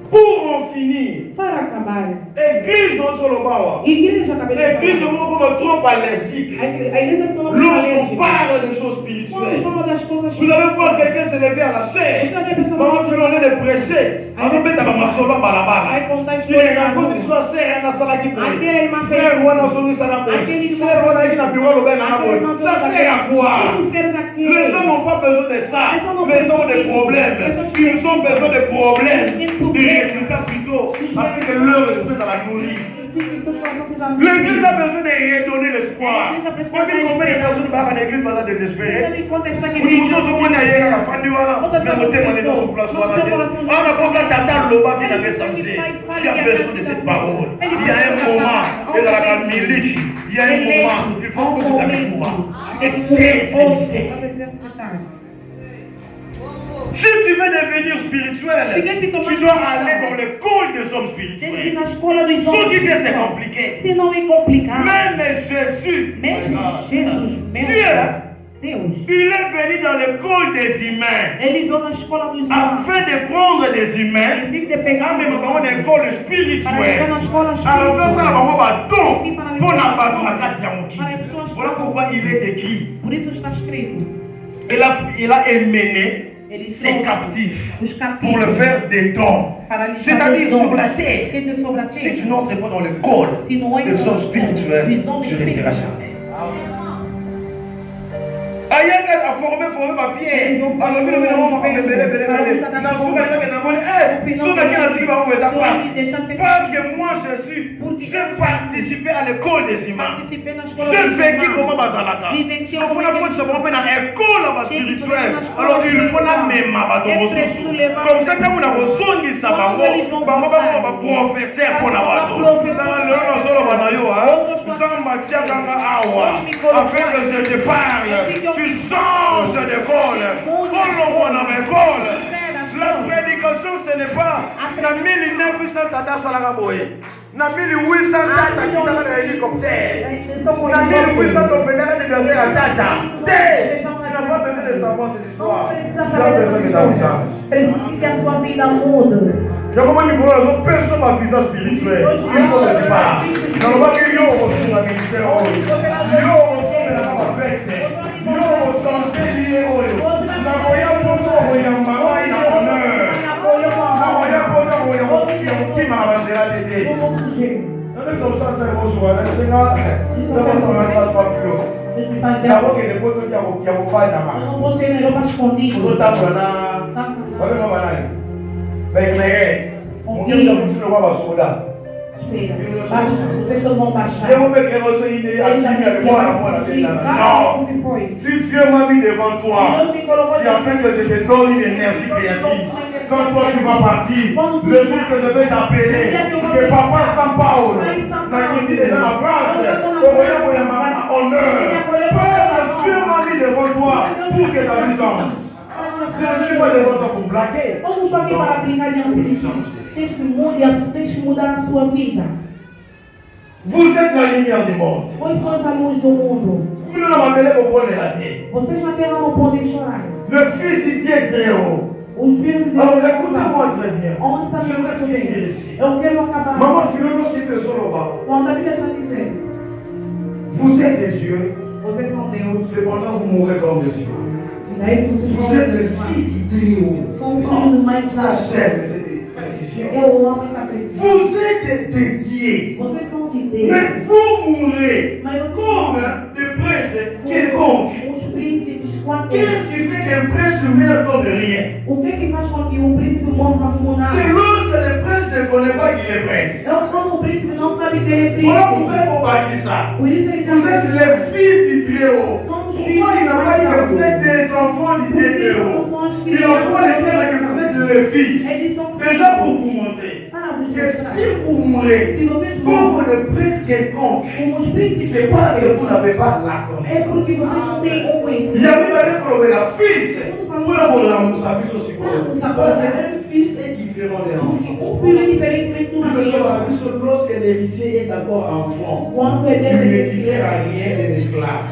Pour en finir, Para acabar, Église dans son lobawa. igreja cabeça. Église comme trop allergique. A igreja se tornou Lorsqu'on parle de choses spirituelles, Quando fala das coisas vous allez voir quelqu'un se lever à la chair. Você vê a pessoa Maman, tu l'en es de prêcher. Avant de mettre ma solo à la vai contar a il história raconte l'histoire, c'est un sala qui Aquele irmão prie. Frère, on a sonné ça là. Frère, on a dit na bureau le ben na boy. Ça sert à quoi? Les gens n'ont pas besoin de ça. Les gens ont des problèmes. Ils ont besoin de problèmes. Des résultats plutôt. Afin que leur esprit dans la nourrir. L'église a besoin de redonner l'espoir. Combien de personnes vont à l'église pendant désespérées? Nous sommes au la fin du voilà. Mais vous témoignez dans ce place. On a besoin d'attendre le bas qui n'avait changé. Tu as besoin de cette parole. Il y a un moment, et dans la milice, il y a un moment, il faut que tu t'amuses pour moi. Tu es très satisfait. Si tu veux devenir spirituel, tu dois aller dans l'école des hommes spirituels. Ce qui est compliqué. Se não é complicado. Même Jésus, Mesmo Jesus, mesmo Dieu, Deus, il est venu dans l'école des humains ele veio na escola dos homens. afin de prendre des humains. Ele tem que pegar Ah, mais dans une école para chegar spirituelle. na escola Alors, fais ça, espiritual. on va tout. On n'a pas tout à casser à mon qui. Para as pessoas Voilà pourquoi il est écrit. Por isso está escrito. Il a émené Ele ses trouxe captifs os pour le cativos faire des dons. para lhes C'est-à-dire dar sur la dons. terre. Quer dizer, sobre a Si terra. tu n'entres pas dans l'école Se não é des hommes spirituels, dos homens tu ne resteras espirituais. jamais. Ayaka a formé ma pierre. Alors, nous avons fait parce que moi, j'ai participé à l'école des humains. Participei na escola J'ai dos vécu irmãos. comment Bazalaka. Vivenciei Il faut como la é porte que se promène dans l'école spirituelle. Tem Alors, il faut la espiritual. même à É preciso levar. comme ça, quand on a besoin de ça, Quando eles vão on va voltar. professeur pour la Para bateau. professeur. Afin que je te parle, tu changes d'école. Follow-moi dans l'école. La prédication, ce n'est pas na 1900 tata salaraboye. Na 1800 tata qui t'a dans l'hélicoptère. Na 1800 t'opéra de verser à tata. Tu n'as pas besoin de savoir ces histoires. Tu as besoin de savoir. Precisa que a sua vida mude. Il y a comment il faut la personne à visage spirituel. Il faut que tu parles. Dans le bas, il y a aussi la ministère. Il y a aussi la fête. Il y a aussi lié au na voya moto voya mama ina honneur. Na voya moto voya moto qui m'a avancé la tête. Nous sommes sans faire au soir. Le Seigneur, nous sommes sans la classe pas plus. Deus me faz Il y a ver. beaucoup de potes qui ont pas Eu d'ama. não vou ser melhor para escondido. Tout à l'heure, voilà non banane. Éclairé. Mon Dieu, il a poussé le roi à soda. Espera, baixa. Vocês todos vão baixar. Je vous mets que vous soyez à qui avec moi à moi la tête là. Non. Se foi. Si Dieu m'a mis devant toi, c'est afin que je te donne une énergie créatrice. quand toi tu vas partir, le jour que je vais t'appeler, que papa San Paolo, qui est déjà en France, au voyage pour la marine à honneur, Père, Dieu m'a mis devant toi pour que ta vie change. Je ne suis pas devant toi pour blaguer. Eu não estou aqui para brincar diante de ti. Tens que mudar a sua vida. Vous êtes la lumière du monde. Vós sois a luz do mundo. Vous ne m'appelez au point de la terre. Vocês na terra não podem chorar. Le Fils du Dieu est très haut. Os filhos de Deus. Alors écoutez-moi très bien. Onde está Je meu vais finir ici. Eu quero acabar. Maman Philonos qui te sont là-bas. Quando a Bíblia está dizendo, Vous êtes des yeux. vocês são Deus. Cependant, vous mourrez comme des yeux. E daí vocês Vous vão êtes le Fils du Très haut. são os filhos do mais Ça alto. sert, c'est des précisions. Eu amo essa presença. Vous êtes dédiés. Vocês são de Deus. Mais vous mourrez Mas vocês comme des princes quelconques. os príncipes, Qu'est-ce qui fait qu'un prince meurt comme rien? o que faz com que o príncipe morra como nada? C'est lorsque le prince ne connaît pas qu'il est prince. É quando o príncipe não sabe que ele é Voilà príncipe. pourquoi il faut bâtir ça. Por isso ele Vous êtes les fils du Très-Haut. Somos Pourquoi il n'a pas dit que vous êtes des enfants du Dieu Très-Haut? Il emploie le terme que vous êtes les fils. Eles são Déjà pour vous montrer para vos que mostrar. si vous mourrez Se vocês comme morrem le prince quelconque, como os príncipes, c'est parce que vous n'avez pas la é connaissance. porque vocês não têm o Il y a conhecimento. même trouvé la fils pour la moussa, aussi. Parce qu'un fils est différent d'un enfant. Um filho é diferente de uma criança. Lorsque l'héritier est encore enfant, Quando ele il ne é diffère à rien d'un esclave.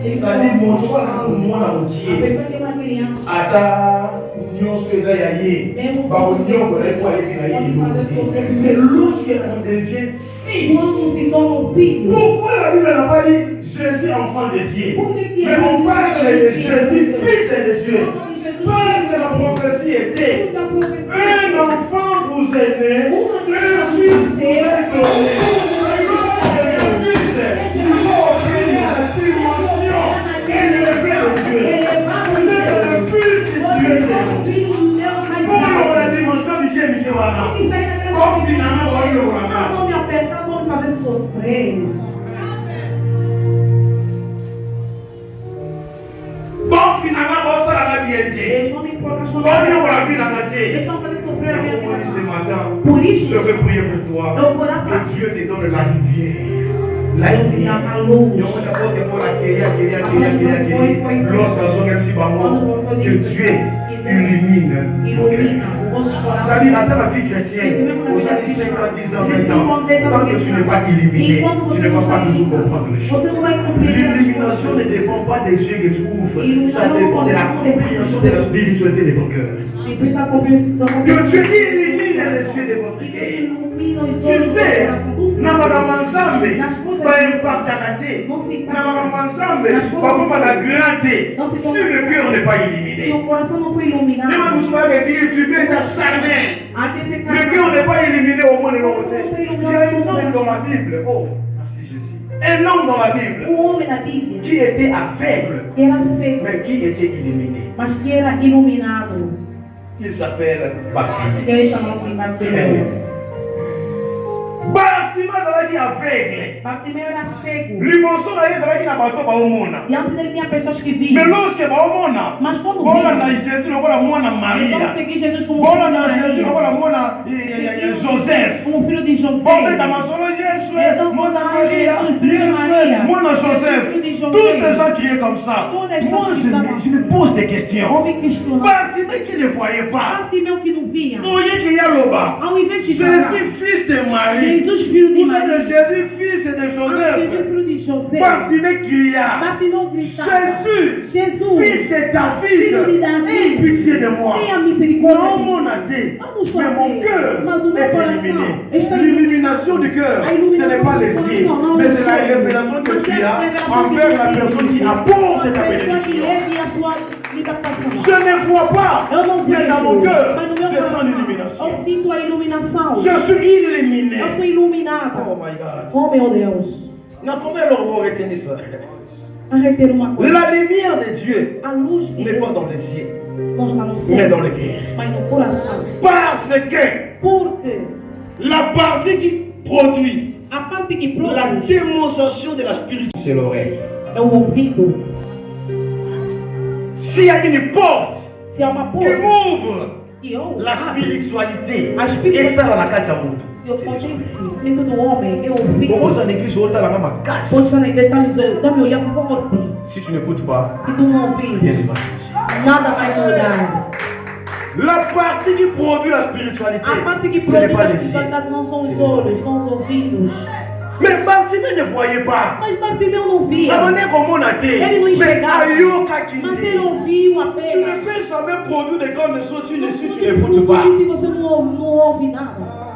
ele C'est-à-dire, mon droit, c'est pour moi, a entier. pessoa que é uma criança, Ata union spéciale yaye, mesmo ba union pour les poids et qui mais lorsque on devient fils, quando se torna um filho, pourquoi la Bible n'a pas dit Jésus enfant de Dieu? por que Mais on parle de Jésus fils de Dieu. Parce que la prophétie était un enfant vous est né, un fils vous est donné. Un fils, il faut obéir à la dimension élevée de Dieu. Vous êtes le fils de Dieu. Pour la dimension du Dieu, Dieu va là. Comme finalement, on y aura. Não me apertar, não me fazer sofrer. Bon, finalement, on sera la bienté. Eles não me importam Comme chorar. on l'a vu dans la Eles tête. vão fazer sofrer a minha Ce vida. matin, Por isso, je veux prier pour toi. eu vou orar para Que Dieu te donne la lumière. La eu me lumière. dar a luz. Que Dieu illumine vos cœurs. Ça dit, attends la vie chrétienne, vous avez 5 ans, 10 ans, 20 ans, tant que tu n'es pas illuminé, tu ne vas pas toujours comprendre les choses. Você não vai compreender. L'illumination ne dépend pas des yeux que tu ouvres, ça dépend de la compréhension de la spiritualité de ton cœur. Depende da compreensão. Que Dieu illumine les yeux de votre cœur. Tu sais, Namaga Ensemble, pas impact à la tête. Namaga Ensemble, pas comme à la grandeur. Si le cœur n'est pas Se illuminé. o coração não foi iluminado, Dis-moi, vous savez dire, tu veux être charmé. aqui você Le cœur n'est pas illuminé au moins de l'autre côté. Il y a un homme dans la Bible. Oh, merci Jésus. Un homme dans la Bible o homem na Bíblia qui était aveugle, que era seco, mais qui était illuminé. mas que era iluminado. Il s'appelle Bartimée. Que ele chamava de Bartimeu. Bartimée, ça veut dire aveugle. Bartimeu era cego. Limonçon, ça veut dire que tu as E antes dele tinha pessoas que Mais viam. lorsque baomona, Mas quando bona na viam, Jésus lokola mwana eles vão Maria, seguir Jesus como bona filho de na Jésus Maria. lokola mwana Joseph, Como filho de José. bometa masolo Yesu, Então, mwana quando Maria, Jesus, filho de Yesu, Maria, mwana Joseph, filho de José, tous ces gens qui est comme ça. tous les Moi gens qui je me pose des questions. Homem questionando. Bartimée qui ne voyait pas, Bartimeu que não via. au lieu qu'il y a là-bas, Ao invés de falar, Jésus fils de Marie, Jesus filho de vous êtes Maria. Jésus fils de Jesus Joseph. filho de José. Bartimée cria, Bartimeu gritava. Jésus, Jesus, fils de David, filho de Davi, aie pitié de moi. tenha Mon misericórdia. mon a dit, Vamos mais mon fazer. cœur Mas o meu est coração illuminé. está L'illumination du cœur, A ce iluminação n'est pas do les yeux, coração, não, mais não c'est la é. révélation que Mas tu é a as revelação envers que la tu personne qui tem. apporte ta Uma pessoa que bénédiction. leve a sua libertação. Je ne vois pas, Eu não mais vejo, dans mon cœur, mas no meu je sens coração l'illumination. eu sinto a iluminação. Je suis illuminé. Eu sou iluminada. Oh my God. Oh meu Deus. Non, comment leur vous retenir ça? Arreter uma coisa. La lumière de Dieu A luz de n'est Deus pas dans les cieux, não está no mais céu, dans le cœur. mas no coração. Parce que Porque la partie qui produit a parte que la produz démonstration de la spiritualité, c'est l'oreille. é o ouvido. S'il y a une porte Se é uma qui porta m'ouvre La spiritualité. A spiritualité. Et ça, dans la carte, Eu falo isso, espírito do homem, eu ouvi. Pourquoi ça n'écrit sur la même casse? Quando você na igreja está me olhando forte. Si tu n'écoutes pas, Se tu não ouvir, rien ne va changer. nada vai mudar. La partie qui produit la spiritualité, A parte que ce n'est produz pas a les yeux. espiritualidade não são os olhos, são os ouvidos. Mais Bartimée ne voyait pas. Mas Bartimeu não via. Abonnez comme on a dit. Ele não Mais enxergava. Ayoka qui Mas dit. ele ouviu Tu apenas. ne peux jamais produire des grandes choses si tu Tudo n'écoutes pas. isso se você não ouve nada.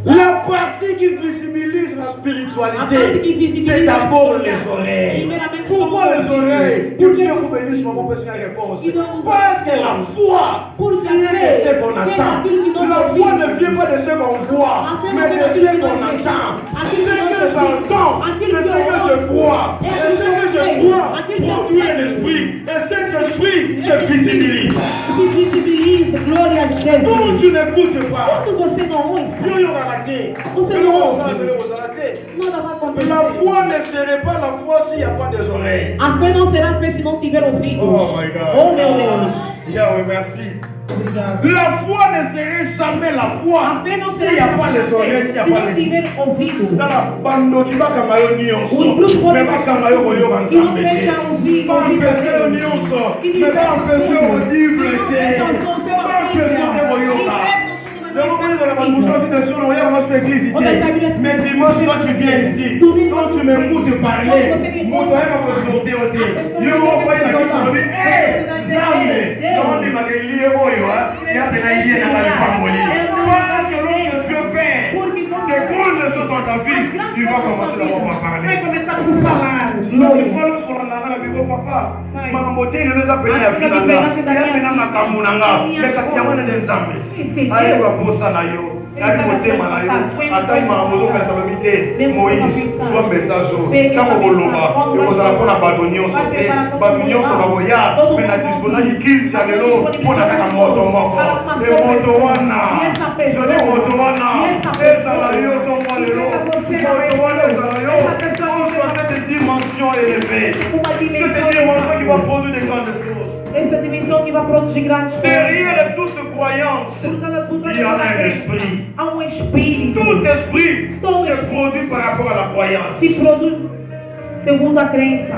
La partie qui visibilise la A parte spiritualité, que visibiliza c'est d'abord a les oreilles. Primeiramente Pourquoi são les os oreilles? ouvidos. Pour Dieu vous bénisse, maman, parce qu'il y a une réponse. Parce que la foi Porque a vient de fé ce qu'on vem entend. daquilo que nós La foi ouvimos. ne vient pas de ce qu'on voit, A fé mais não de vem ce daquilo que qu'on nós entend. ouvimos. Ce Aquilo que que nós j'entends, ouvimos. c'est Aquilo ce que que eu je ouço. vois. É Et ce que je vois aquilo que eu produit un vejo. esprit. Et cet esprit se visibilise. Se visibiliza, glória a Quand Jesus. tu n'écoutes pas, Quando você não ouça, Dieu aura raté. Você Mais não comment ouve. ça va donner aux ratés? nada vai acontecer. La foi ne serait pas la foi s'il n'y a pas des oreilles. A fé não será fé se não tiver ouvidos. Oh my God. Oh meu Deus. Yahweh, merci. Obrigado. La foi ne serait jamais la foi A fé não s'il será n'y a pas les oreilles, s'il n'y a se pas não les tiver ouvido. Tala bando qui bakanga yo nyonso. Os grupos Mais bakanga yo koyoka que não nzambe te. deixam ouvir, Pas empêcher yo nyonso. Mais pas empêcher audible te. Pas empêcher te koyoka. Mais dimanche quand tu viens ici, quand tu m'écoutes parler, mon doigt va me sauter au thé. Je vais envoyer la question, je dis, hé, jamais, quand on est mal lié, il y a des liés dans la famille. Voilà selon que Dieu fait. Que grandes choses dans ta vie, tu vas commencer d'abord par parler. Vai começar por falar. Non, il faut le soir dans la vie, papa. Ma beauté, il nous a payé la vie dans la vie. Il y a maintenant ma kamunanga. Mais parce qu'il y a moins des amis. Allez, va pour ça, là, yo. Allez, motema na yo. Atali makambo ozopesa lobi te. Moïse, zwa message oyo. Ntango koloba, ekozala mpona bato nyonso te. Bato nyonso bakoya. Me na disposaki kilisi ya lelo mpona kaka moto moko. E moto wana, zone moto wana, ezala yo tongo lelo. Moto wana ezala yo. Ozo cette dimension élevée. Cette dimension qui va produire des grandes choses. Essa dimensão que vai produzir grandes coisas. Derrière toute croyance, il y a un esprit. Há espírito. Tout esprit se produit par rapport à la croyance. Se produz segundo a crença.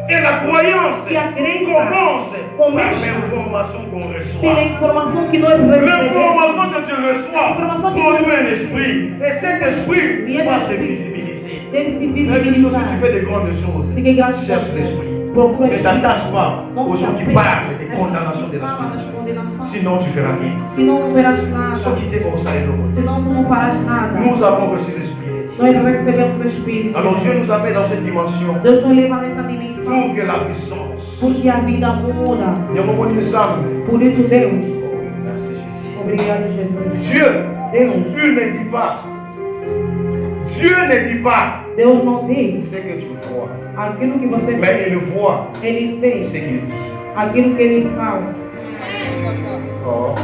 Et la croyance E a crença commence par começa l'information qu'on pela reçoit. informação que nós recebemos. L'information que tu reçois produit un esprit. Et cet esprit va se visibiliser. Deve se Mais si tu visibilizar. fais de grandes choses, Se que grandes cherche coisas. l'esprit. Procura Ne t'attache pas aux gens qui apega parlent des condamnations de la fala das spiritualité. condenações. Sinon, tu feras rien. Se não verás nada. Ce qui t'est conseillé de côté. Senão tu não farás nada. Nous avons reçu l'esprit. Nós recebemos o Espírito. Alors Dieu nous amène dans cette dimension Deus nos leva nessa dimensão. pour que la puissance. Porque a vida muda. Nous avons connu ensemble. Por isso, Deus. Merci Jésus. Obrigado, Jesus. Dieu, Deus. Dieu ne dit pas. Dieu ne dit pas Deus não diz ce que tu vois, aquilo que você mais vê. il voit Ele vê ce qu'il dit. aquilo que ele fala. Oh.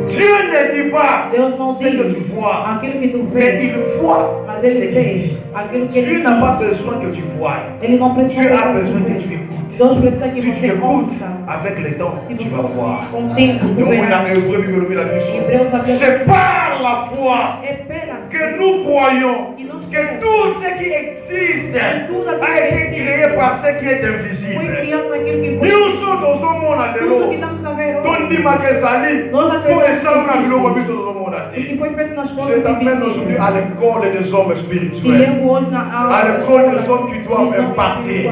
Dieu ne dit pas Deus não ce que diz tu vois, aquilo que tu mais vê. il voit Mas ce ele qu'il vê dit. aquilo que Dieu ele n'a pas diz. besoin que tu vois. Ele não precisa Dieu a que besoin que você tu écoutes. Deus precisa que Si tu você écoutes, ouça. avec le temps, Se tu você vas voir. com o tempo, tu Donc, on verá. a Hébreu, Bible, la puissance. Hebreus capítulo C'est par la foi é pela que nous croyons que nós que tout ce qui existe a été créé par ce qui est foi invisible. criado naquilo que foi. Nous sommes dans ce monde Tudo que lelo. estamos a ver hoje. Tondima kezali pour essayer de biloko biso dans le monde O que entier. foi feito nas Je coisas t'amène aujourd'hui à l'école des hommes que spirituels. levo hoje na aula. À l'école des hommes qui doivent impacter.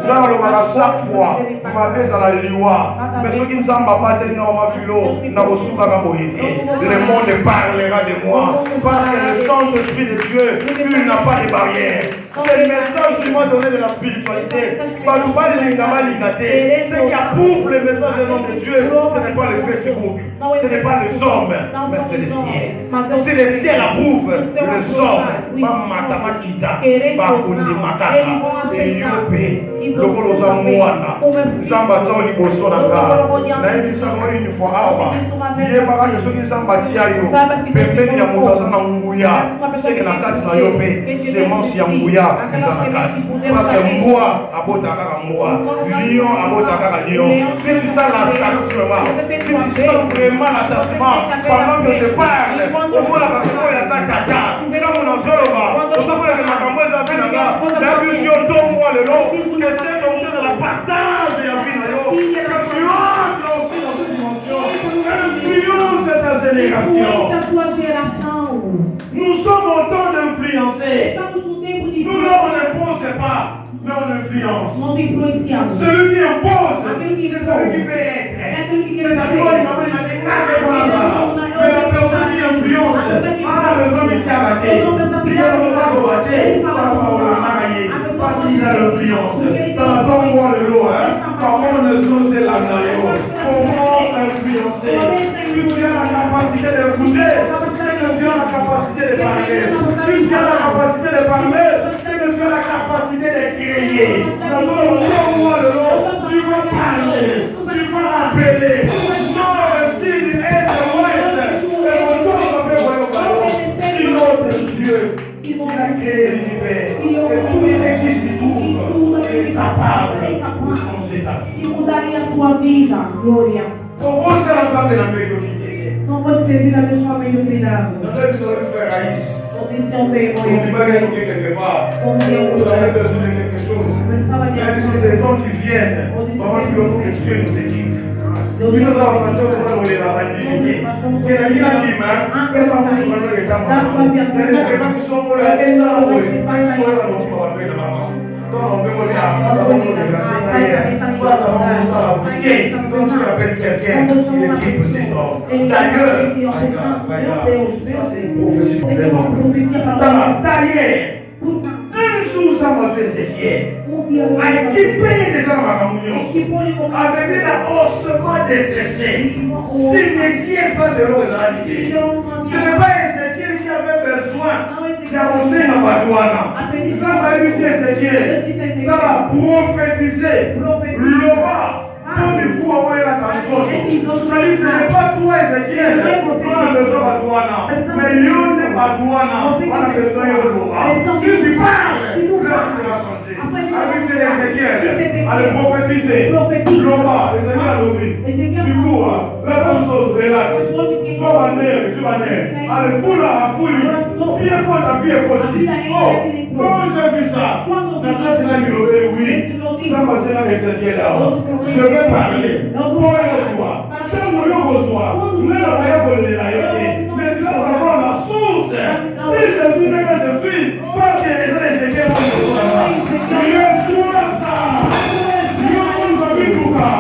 Là, on va chaque fois, on va dire à la liwa. Mais ceux qui ne savent pas tenir en philo, n'a pas su qu'à le monde parlera de moi. Parce que le Saint-Esprit de Dieu, lui, n'a pas de barrière. C'est le message qu'il m'a donné de la spiritualité. Pas tout pas de l'ingamaligate. Ce qui approuve le message de nom de Dieu, ce n'est pas le Facebook. Ce n'est pas les hommes, mais c'est le ciel. Si le ciel approuve, les hommes, pas matakita, pas kundi makaka, et yopé. lokolo za mwana nzambe aza liboso na nga nayebisa ngo une fois awa yebaka ke soki nzambe atia yo pembeni ya moto aza na nguya seke na kati na yo mpe semence ya nguya eza na kati parce mbwa abota kaka mbwa lion abota kaka lion si tu sens l'attachement si tu sens vraiment l'attachement pendant que je parle omonaka kokoya aza kaka ntango nazoloba osokolaka makambo eza vi na nga nayebi yo tomwa lelo ese fonction de la partage ya vi na yo influence aussi dans cette dimension influence ta génération nous sommes en temps d'influencer nous là on n'impose pas mais on influence celui qui impose c'est celui qui peut être c'est ça qui va lui amener à l'écart mais la personne qui influence a besoin de s'y arrêter il y a le droit de battre parce qu'il a l'influence dans moi le lot comment on est censé la comment influencer si tu as la capacité d'écouter si tu as la capacité de parler si tu as la capacité de parler si tu as la capacité de créer dans moi le lot tu vas parler tu vas appeler non si il est de l'ouest et mon corps va faire voyer au ballon si l'autre Dieu il a créé l'univers et tout il existe du tout il est capable de changer ta vie. E mudaria a sua vida, glória. Como será saber na mediocridade? Não pode servir a Deus com a mediocridade. Não deve ser o frère Raïs. Condição de Quand tu vas évoquer quelque part, Condição tu as besoin de quelque chose. Même si c'est des temps qui viennent, maman, il faut que tu nous équipes. Nous avons passé au temps où les rabbins que la vie a dit, que ça va nous donner le temps. Mais parce que son rôle est ça, on va appeler la maman. Donc on peut dire, ça va nous dégrader derrière. Ça va nous ça va brûler. Donc tu appelles quelqu'un qui équipe ses temps. D'ailleurs, ça c'est une prophétie. Dans la taillère, un jour ça va se faire. A équipé des gens à la communion avec un haussement desséché. S'il n'existe pas de l'oralité, ce n'est pas Ézéchiel qui avait besoin d'annoncer la Badouana. Ça va lui dire Ézéchiel, ça va prophétiser le roi. Comme il faut envoyer la canson. C'est-à-dire ce n'est pas toi Ézéchiel, on a besoin de Badouana. Mais Lyon n'est Badouana, on a besoin de l'Oba. Si tu parles, là c'est la chance. Avec ces Ézéchiel, à le prophétiser, l'Oba, Ézéchiel a l'oubli. Du coup, la même chose, relax. Soit bannière, à le foule à foule, fille est quoi ta fille est quoi si? Oh, comment j'ai vu ça? Maintenant c'est là qu'il aurait oui, ça va c'est là Ézéchiel là. Je vais parler, pour le soir. Quand vous le reçoit, vous n'avez rien pour le laïoter. Mais là, ça va la source. Si je suis là que je suis, parce que Ézéchiel va me recevoir. Je reçois ça. Je reçois tout ça.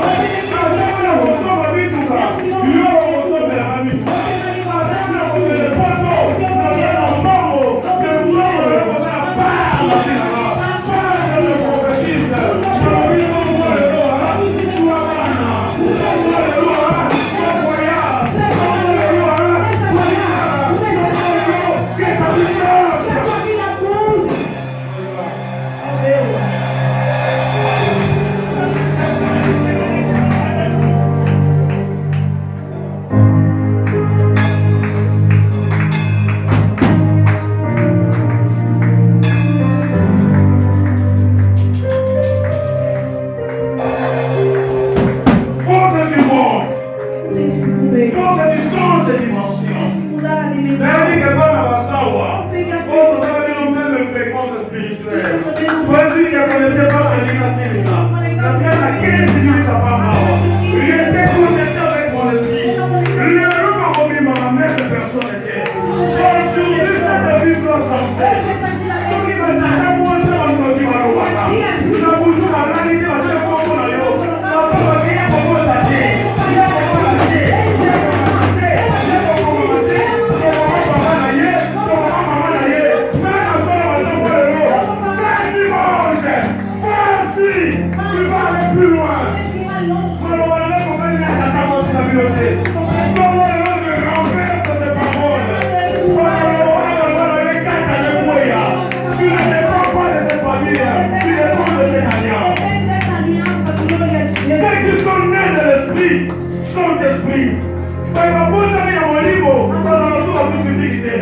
toute utilité.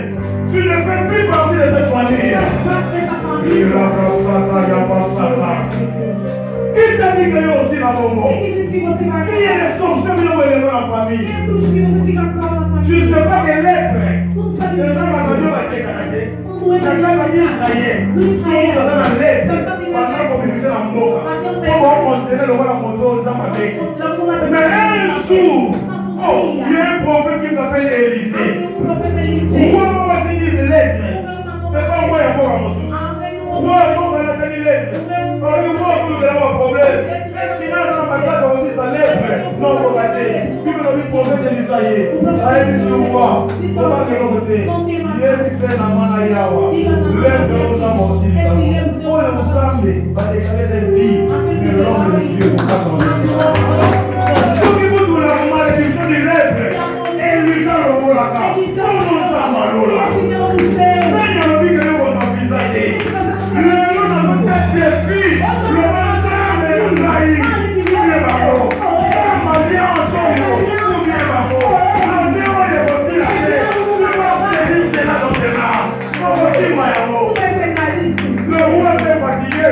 Tu ne fais plus partie de cette famille. Il a qui t'a dit qu'il y a aussi la bonbon? Qui est le sorcier qui nous élève dans la famille? Tu ne sais pas qu'elle est vraie. C'est ça que Dieu va te canaliser. C'est ça que Dieu va Israël. Si on dans la lettre, pendant qu'on finissait la moto, on va considérer le roi de la moto, ça m'a dit. Mais un jour, il y a un prophète qui s'appelle Élisée. Pourquoi on va finir de lettres? C'est pas moi, il y a pas à mon souci. Moi, on va la tenir lettre. Parce que moi, vous avez un problème. Est-ce qu'il y a dans ma place aussi sa lettre? Non, on va dire. Puis que le prophète d'Israël, ça a été sur moi. On va de l'autre côté. Il est qui fait la main à Yahwa. L'être de nous avons aussi. On le semble, va décaler cette vie de l'homme de Dieu pour ça dans le ciel. Ceux qui vous donnent la malédiction du lettre, et lui ça le mot là-bas. Comment ça m'a l'eau là? Mais il y a envie que nous on a visagé. Le nom de notre tête des filles, le ensemble de nos naïfs, tout est barbot. Ça m'a dit ensemble, tout est barbot. Le démon est aussi la tête. Le roi c'est juste là dans ses mains. Comme aussi moi et moi. Le roi s'est fatigué.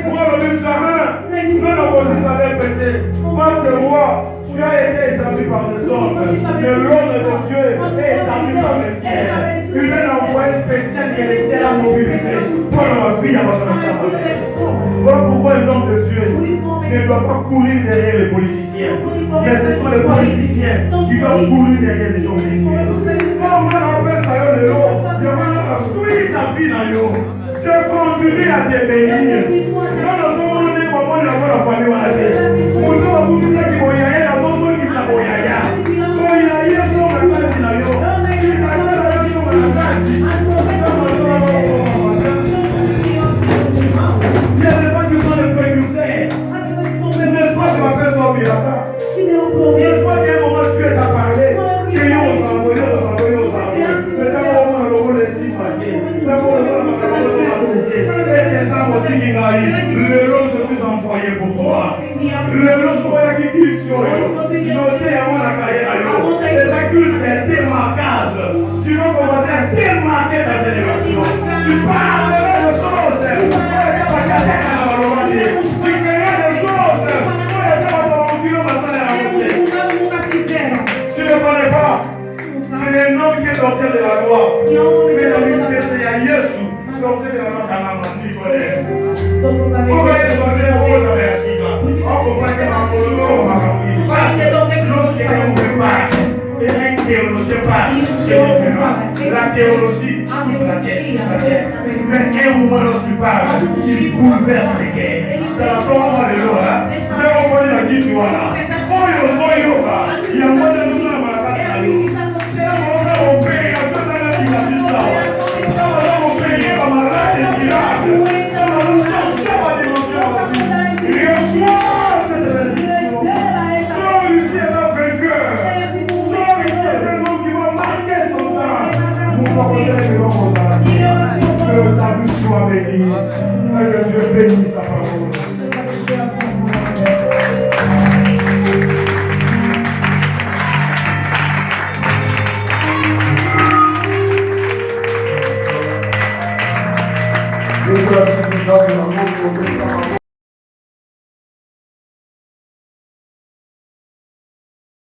Moi le musulman, nous l'avons dit ça va péter. Parce que roi, tu as été établi par des hommes. Mais l'homme de Dieu est établi par le ciel. Il est l'envoyé spécial qui est le ciel à mobiliser. Pour la vie à votre chambre. Voilà pourquoi l'homme de Dieu ne doit pas courir derrière les politiciens. Mais ce sont les politiciens qui doivent courir derrière les hommes de Dieu. Quand on appelle ça de l'eau, il y aura la suite à vie dans l'eau. C'est conduire à des bénir. Quand on demande comment il y a la famille à la tête, on doit vous dire qu'il y a la bonne qui s'est boyaya. Quand il y a son matin, il y a yo. Il y a son matin. Il y a des gens qui sont les précurseurs. N'est-ce pas que ma personne est là? N'est-ce pas qu'à un moment tu es à parler? Que yo s'en va. Mais d'abord, on va le rôle de six papiers. D'abord, on va le rôle de et c'est ça aussi qui arrive. Le lot se suis envoyé pour toi. Le lot se voit qui dit sur eux. Notez avant la carrière à eux. Les accuses c'est démarquage. Tu vas commencer à démarquer ta génération. Tu parles de choses. Tu crées des choses. Tu ne connais pas. C'est un homme qui est docteur de la loi. Mais la liste c'est à Yesu. Docteur de la loi Kanama Nicodème. Pourquoi il est docteur de la loi Kanama? On comprend que ma colonne m'a compris. Parce que lorsqu'il ne veut pas, et un théologien parle, c'est différent. La théologie, toute la terre. Mais un moment lorsqu'il parle, il bouleverse les guerres. C'est la forme de l'eau, hein. Mais on voit la vie, tu vois là. Il y a moins de nous dans la place à l'eau. On paye, on peut aller à la ça. On paye comme un rat et miracle. On cherche à démontrer à la vie. Reçois cette bénédiction. Sois ici un vainqueur. Sois ici un homme qui va marquer son temps. Nous va connaître le monde. Que ta vie soit bénie. Et que Dieu bénisse sa parole. Deus,